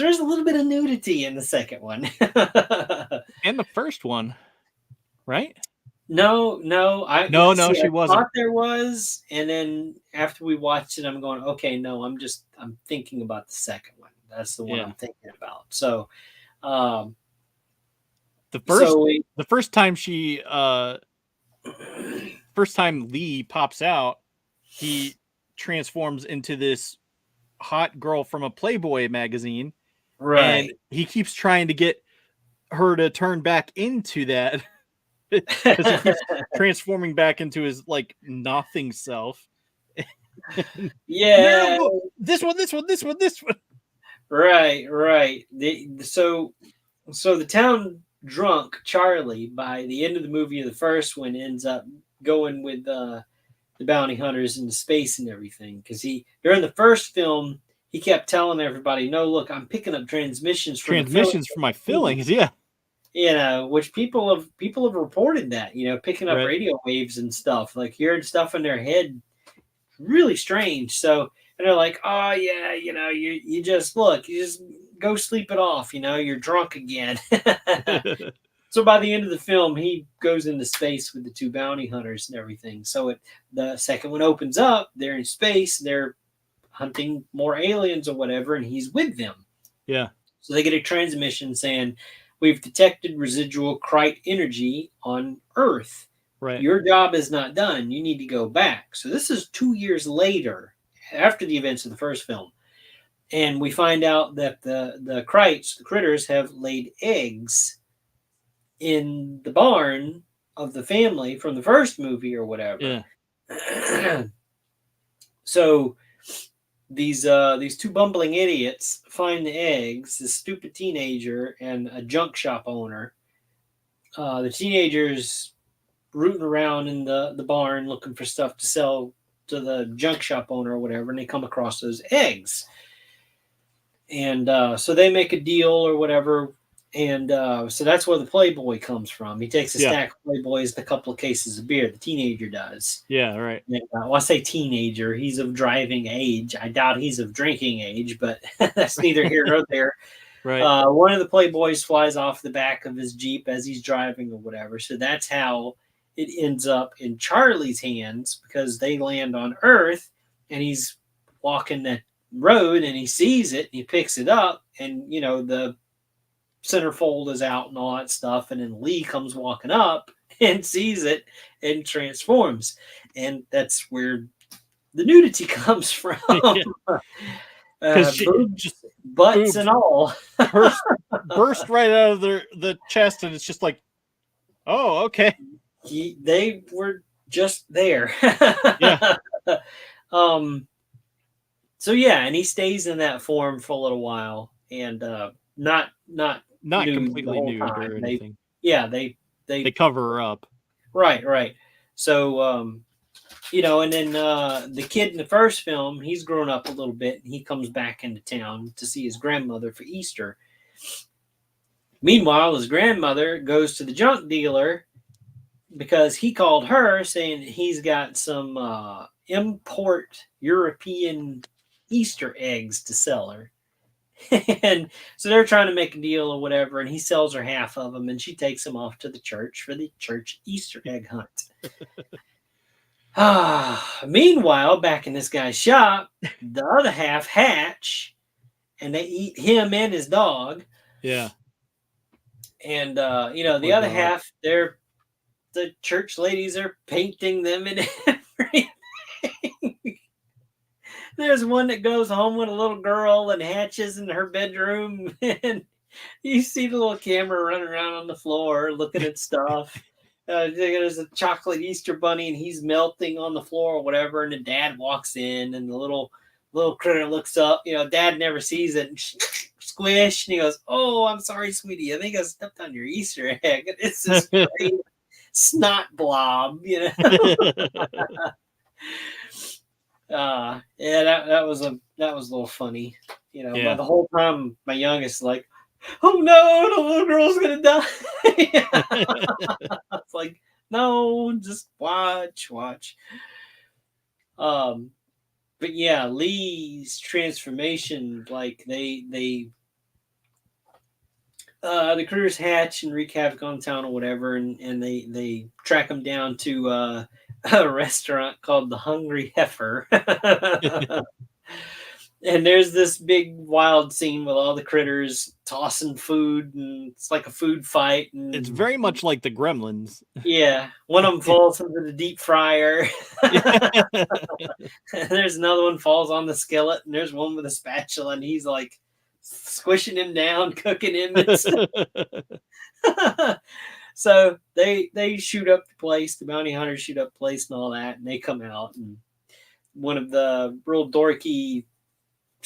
there's a little bit of nudity in the second one. And the first one, right? No, No, I she wasn't. thought there was, and then after we watched it, I'm going, okay, no, I'm thinking about the second one. That's the one Yeah. I'm thinking about. So, um, The first so we, the first time first time Lee pops out, he transforms into this hot girl from a Playboy magazine, and right. he keeps trying to get her to turn back into that because he keeps transforming back into his like nothing self. Yeah, No, this one, this one, this one, this one. right. So the town drunk Charlie by the end of the movie of the first one ends up going with the bounty hunters into space and everything because he during the first film he kept telling everybody, no, look, I'm picking up transmissions from the film, Transmissions for my fillings. Yeah, which people have reported that, picking up right. radio waves and stuff, like hearing stuff in their head, really strange. So, and they're like, oh yeah, you just look, you just go sleep it off, you're drunk again. So by the end of the film, he goes into space with the two bounty hunters and everything. So the second one opens up. They're in space. They're hunting more aliens or whatever, and he's with them. Yeah, So they get a transmission saying, "We've detected residual Krite energy on Earth. right. Your job is not done. You need to go back." So this is 2 years later, after the events of the first film, and we find out that the Krites, the critters, have laid eggs in the barn of the family from the first movie or whatever. Yeah, So these two bumbling idiots find the eggs. This stupid teenager and a junk shop owner. The teenager's rooting around in the barn looking for stuff to sell to the junk shop owner or whatever, and they come across those eggs. And so they make a deal or whatever. And so that's where the Playboy comes from. He takes a yeah, stack of Playboys and a couple of cases of beer. The teenager does. yeah. Right, And, well, I say teenager. He's of driving age. I doubt he's of drinking age, but that's neither here nor there. right. One of the Playboys flies off the back of his Jeep as he's driving or whatever. So that's how it ends up in Charlie's hands, because they land on Earth and he's walking the road and he sees it and he picks it up, and the centerfold is out and all that stuff, and then Lee comes walking up and sees it and transforms, and that's where the nudity comes from. Yeah, because she just Boobs, butts, boobs and all. burst right out of the chest, and it's just like, oh, okay. They were just there. Yeah, um. So yeah, and he stays in that form for a little while, and not not nude the completely whole nude time. or anything. They They cover her up. right. So and then the kid in the first film, he's grown up a little bit, and he comes back into town to see his grandmother for Easter. Meanwhile, his grandmother goes to the junk dealer because he called her saying he's got some import European Easter eggs to sell her. And so they're trying to make a deal or whatever, and he sells her half of them, and she takes them off to the church for the church Easter egg hunt. Meanwhile, back in this guy's shop, the other half hatch, and they eat him and his dog. Yeah. And the other half, the church ladies are painting them and everything. There's one that goes home with a little girl and hatches in her bedroom, and you see the little camera running around on the floor looking at stuff. There's a chocolate Easter bunny, and he's melting on the floor or whatever, and the dad walks in, and the little critter looks up. Dad never sees it, and squish, and he goes, "Oh, I'm sorry, sweetie. I think I stepped on your Easter egg." It's this great snot blob, that was a little funny, Yeah. But the whole time my youngest like, "Oh no, the little girl's gonna die." It's like, no, just watch. but yeah, Lee's transformation, like the critters hatch and wreak havoc on town or whatever, and they track him down to a restaurant called the Hungry Heifer. And there's this big wild scene with all the critters tossing food, and it's like a food fight. And It's very much like the Gremlins. yeah, one of them falls into the deep fryer. There's another one falls on the skillet, and there's one with a spatula, and he's like squishing him down, cooking him. So they shoot up the place. The bounty hunters shoot up the place and all that, and they come out, and one of the real dorky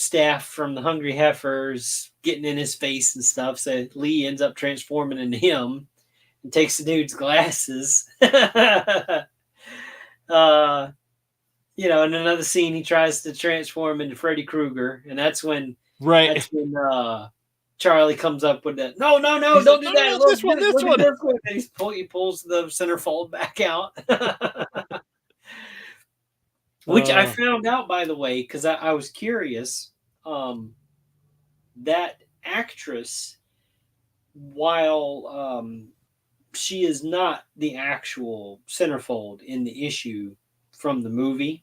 staff from the Hungry Heifers getting in his face and stuff. So Lee ends up transforming into him and takes the dude's glasses. You know, in another scene, he tries to transform into Freddy Krueger, and that's when Charlie comes up with that. No, don't do that. This one. And he pulls the centerfold back out. Which I found out, by the way, because I was curious. That actress, while she is not the actual centerfold in the issue from the movie,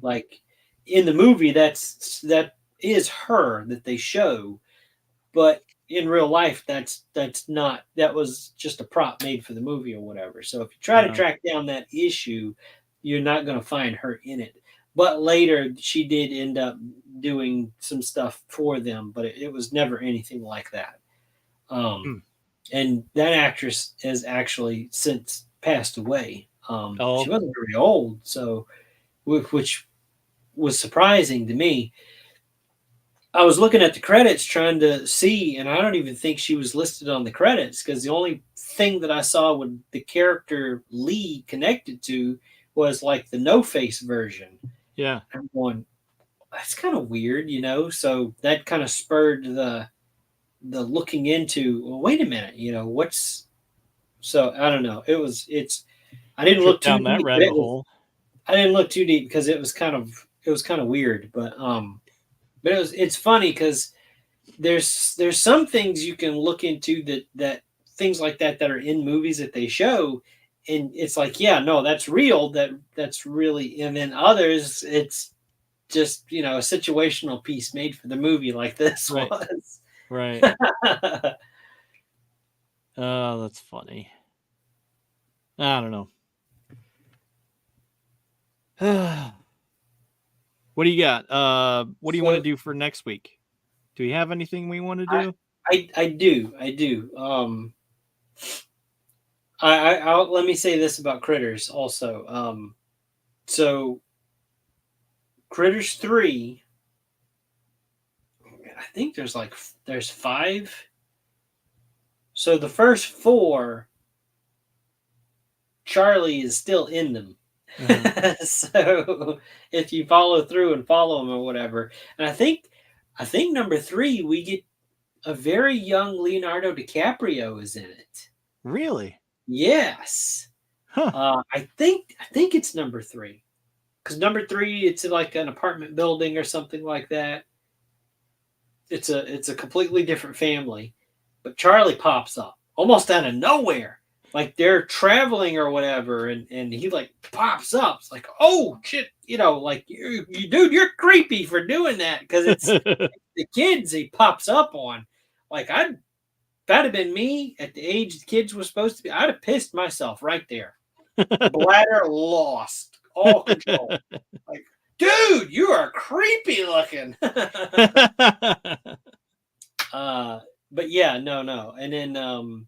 like in the movie, that is her that they show, but in real life, that's not. That was just a prop made for the movie or whatever. So if you try to track down that issue, you're not going to find her in it. But later, she did end up doing some stuff for them, but it was never anything like that. And that actress has actually since passed away. She wasn't very old, so which was surprising to me. I was looking at the credits trying to see, and I don't even think she was listed on the credits, because the only thing that I saw with the character Lee connected to was like the no-face version. Yeah. I'm going, that's kind of weird, you know? So that kind of spurred the looking into, well, wait a minute, you know, so I don't know. I didn't look down too that deep. rabbit hole. I didn't look too deep because it was kind of weird, but it's funny because there's some things you can look into that things like that are in movies that they show, and it's like, yeah, no, that's real, that's really, and then others it's just, you know, a situational piece made for the movie like this was. Right. Oh, that's funny. I don't know. What do you got? What do you want to do for next week? Do we have anything we want to do? I do. I'll let me say this about Critters also. So Critters 3, I think there's 5. So the first 4, Charlie is still in them. So if you follow through and follow them or whatever, and I think number 3 we get a very young Leonardo DiCaprio is in it. Really? Yes. Huh. I think it's number 3, because number 3 it's in like an apartment building or something like that. It's a completely different family, but Charlie pops up almost out of nowhere. Like they're traveling or whatever, and he like pops up. It's like, oh shit, you know, like you dude, you're creepy for doing that, because it's the kids he pops up on. Like that'd have been me at the age the kids were supposed to be. I'd have pissed myself right there. Bladder lost all control. Like, dude, you are creepy looking. But yeah, no, and then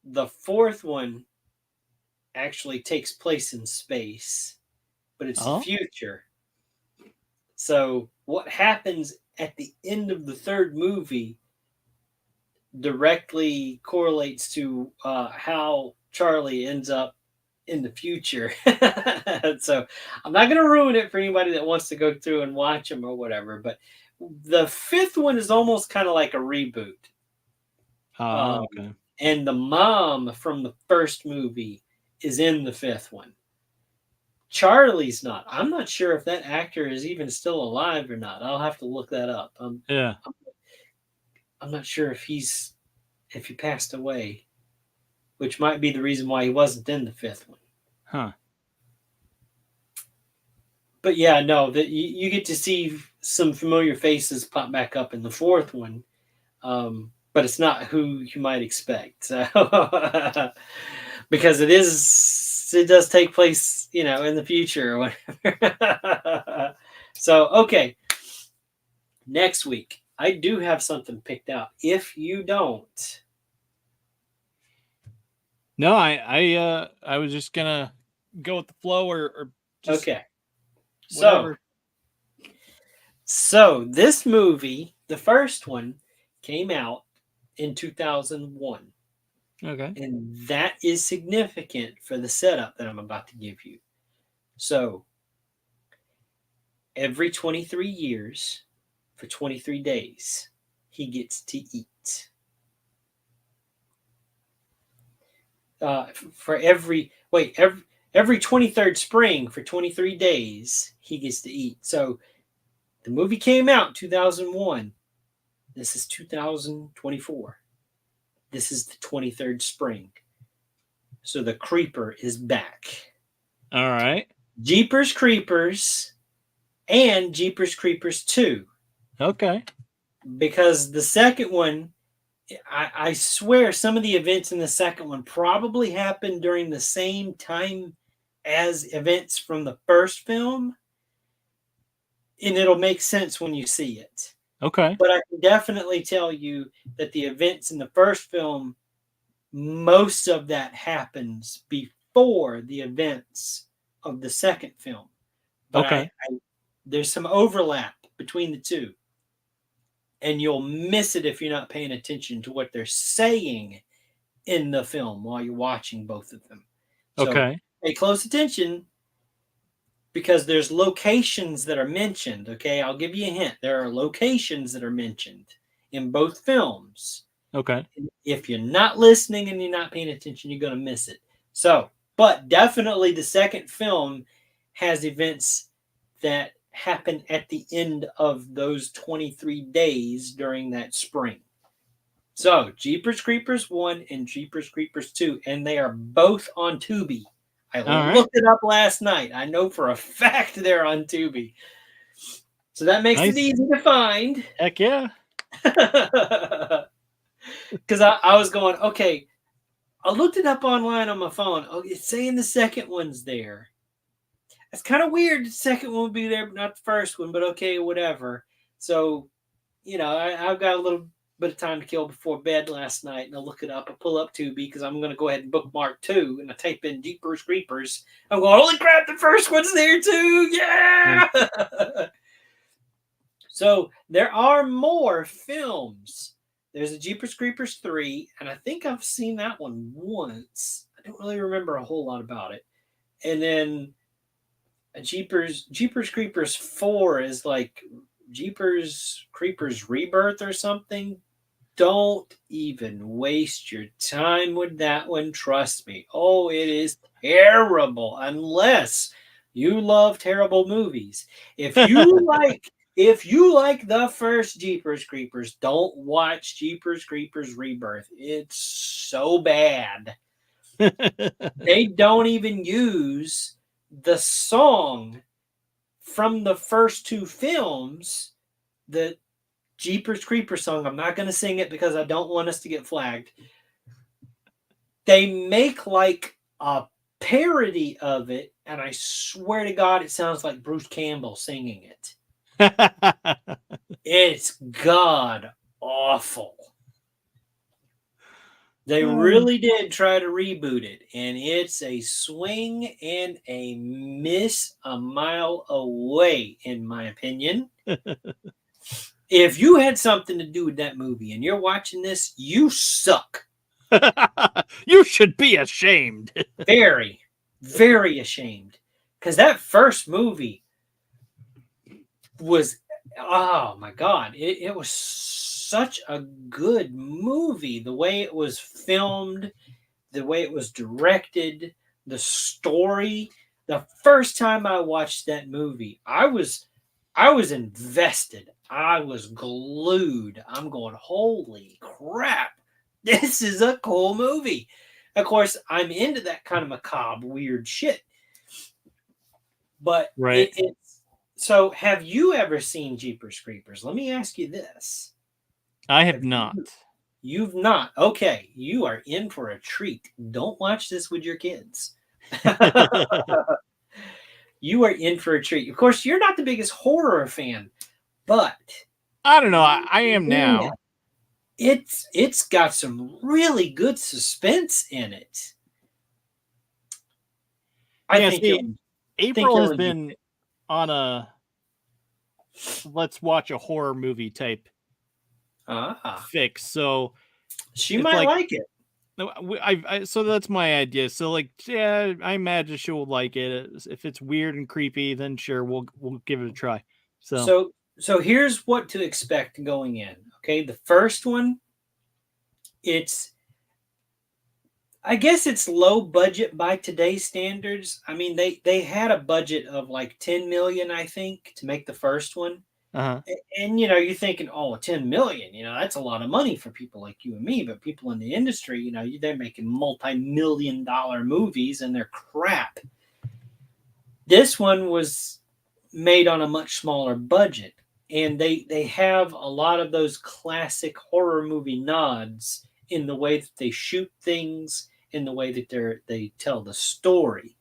the 4th one actually takes place in space, but it's the future. So what happens at the end of the 3rd movie directly correlates to how Charlie ends up in the future. So I'm not going to ruin it for anybody that wants to go through and watch them or whatever, but the 5th one is almost kind of like a reboot. Okay. And the mom from the first movie is in the 5th one. Charlie's not. I'm not sure if that actor is even still alive or not. I'll have to look that up. Yeah. I'm not sure if he passed away, which might be the reason why he wasn't in the fifth one. Huh. But yeah, no, that you get to see some familiar faces pop back up in the fourth one, but it's not who you might expect. So because it does take place, in the future or whatever. So okay, next week I do have something picked out. If you don't, No, I was just gonna go with the flow or just okay. whatever. So this movie, the first one, came out in 2001. Okay. And that is significant for the setup that I'm about to give you. So every 23 years, for 23 days, he gets to eat. For every 23rd spring for 23 days, he gets to eat. So the movie came out in 2001. This is 2024. This is the 23rd spring. So the creeper is back. All right. Jeepers Creepers and Jeepers Creepers 2. Okay. Because the second one, I swear some of the events in the second one probably happened during the same time as events from the first film. And it'll make sense when you see it. Okay. But I can definitely tell you that the events in the first film, most of that happens before the events of the second film. But Okay. there's some overlap between the two. And you'll miss it if you're not paying attention to what they're saying in the film while you're watching both of them. So Okay. pay close attention because there's locations that are mentioned. Okay, I'll give you a hint. There are locations that are mentioned in both films. Okay. If you're not listening and you're not paying attention, you're going to miss it. So, but definitely the second film has events that happen at the end of those 23 days during that spring. So, Jeepers Creepers 1 and Jeepers Creepers 2, and they are both on Tubi. I looked it up last night. I know for a fact they're on Tubi. So that makes it easy to find. Heck yeah. Because I was going, okay, I looked it up online on my phone. Oh, it's saying the second one's there. It's kind of weird. The second one would be there, but not the first one. But okay, whatever. So, I've got a little bit of time to kill before bed last night, and I look it up. I pull up Tubi because I'm going to go ahead and bookmark 2, and I type in Jeepers Creepers. I'm going, holy crap, the first one's there too! Yeah! So there are more films. There's a Jeepers Creepers 3, and I think I've seen that one once. I don't really remember a whole lot about it. And then a Jeepers Creepers 4 is like Jeepers Creepers Rebirth or something. Don't even waste your time with that one. Trust me. Oh, it is terrible unless you love terrible movies. If you like the first Jeepers Creepers, don't watch Jeepers Creepers Rebirth. It's so bad. They don't even use the song from the first two films, the Jeepers Creepers song. I'm not going to sing it because I don't want us to get flagged. They make like a parody of it, and I swear to God, it sounds like Bruce Campbell singing it. It's god awful. They really did try to reboot it, and it's a swing and a miss a mile away, in my opinion. If you had something to do with that movie and you're watching this, you suck. You should be ashamed. Very, very ashamed. Because that first movie was, oh my God, it was such a good movie. The way it was filmed, the way it was directed, the story, The first time I watched that movie, I was invested. I was glued. I'm going, holy crap, this is a cool movie. Of course, I'm into that kind of macabre, weird shit. But Right. it's so. Have you ever seen Jeepers Creepers? Let me ask you this: I have Have not. you? You've not. Okay, you are in for a treat. Don't watch this with your kids. You are in for a treat. Of course, you're not the biggest horror fan, but I don't know. I am man, now. it's got some really good suspense in it. I Yeah, think see, think April you'll has enjoy been it. on a let's watch a horror movie type Ah, fix. So she it's might like like it. no, so that's my idea. So like, yeah, I imagine she will like it. If it's weird and creepy, then sure, we'll give it a try. So, So here's what to expect going in. Okay, the first one, it's I guess it's low budget by today's standards. I mean, they had a budget of like 10 million, I think, to make the first one. uh-huh. And you're thinking, oh, 10 million, that's a lot of money for people like you and me, but people in the industry, they're making multi-million dollar movies and they're crap. This one was made on a much smaller budget, and they have a lot of those classic horror movie nods in the way that they shoot things, in the way that they tell the story.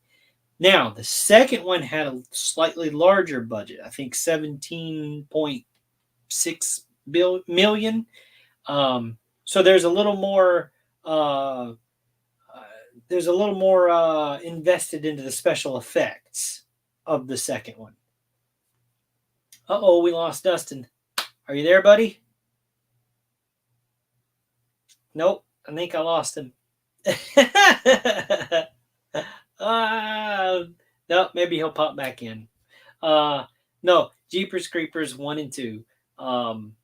Now, the second one had a slightly larger budget, I think 17.6 million. So uh, there's a little more invested into the special effects of the second one. Uh-oh, we lost Dustin. Are you there, buddy? Nope, I think I lost him. No, maybe he'll pop back in. No, Jeepers Creepers 1 and 2. Um,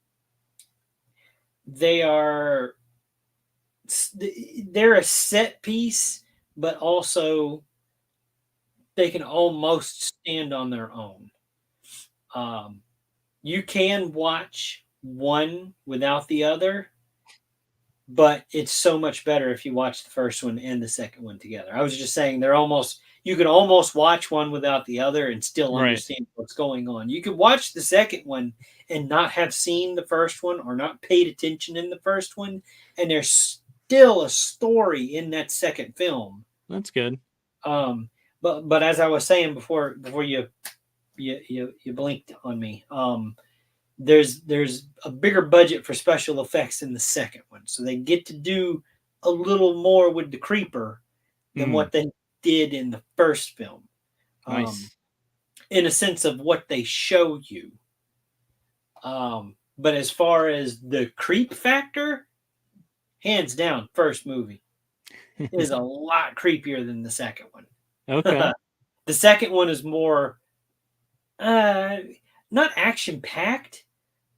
they are they're a set piece, but also they can almost stand on their own. Um, you can watch one without the other, but it's so much better if you watch the first one and the second one together. I was just saying you could almost watch one without the other and still Right. understand what's going on. You could watch the second one and not have seen the first one or not paid attention in the first one, and there's still a story in that second film. That's good. Um, but as I was saying before you blinked on me, there's a bigger budget for special effects in the second one, so they get to do a little more with the creeper than Mm, what they did in the first film, um, nice. in a sense of what they show you. But as far as the creep factor, hands down, first movie is a lot creepier than the second one. Okay. The second one is more uh, not action packed,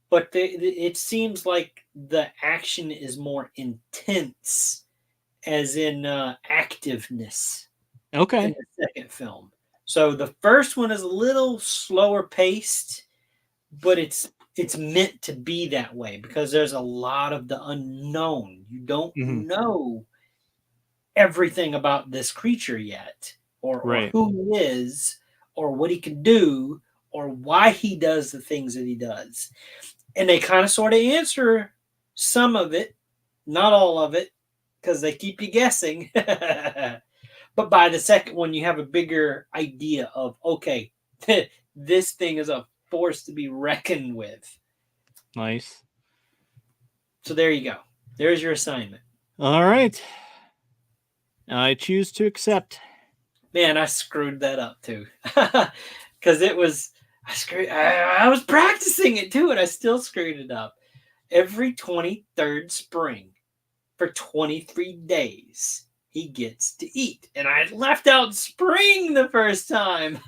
but it seems like the action is more intense, as in activeness, in Okay. the second film. So the first one is a little slower paced, but it's meant to be that way because there's a lot of the unknown. You don't Hmm. know everything about this creature yet, or Right. who he is, or what he can do, or why he does the things that he does. And they kind of sort of answer some of it, not all of it, because they keep you guessing. But by the second one, you have a bigger idea of, okay, this thing is a force to be reckoned with. Nice. So there you go. There's your assignment. All right. I choose to accept. Man, I screwed that up too. Because I was practicing it too, and I still screwed it up. Every 23rd spring for 23 days, he gets to eat. And I left out spring the first time.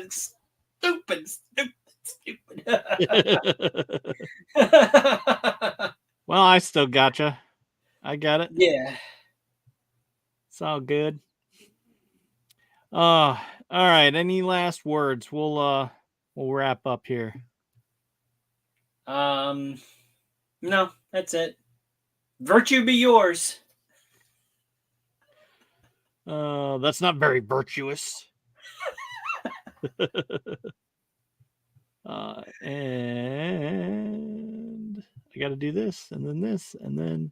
Stupid, stupid, stupid. Well, I still gotcha. I got it. Yeah. It's all good. All right. Any last words? We'll wrap up here. No, that's it. Virtue be yours. That's not very virtuous. And I got to do this, and then this, and then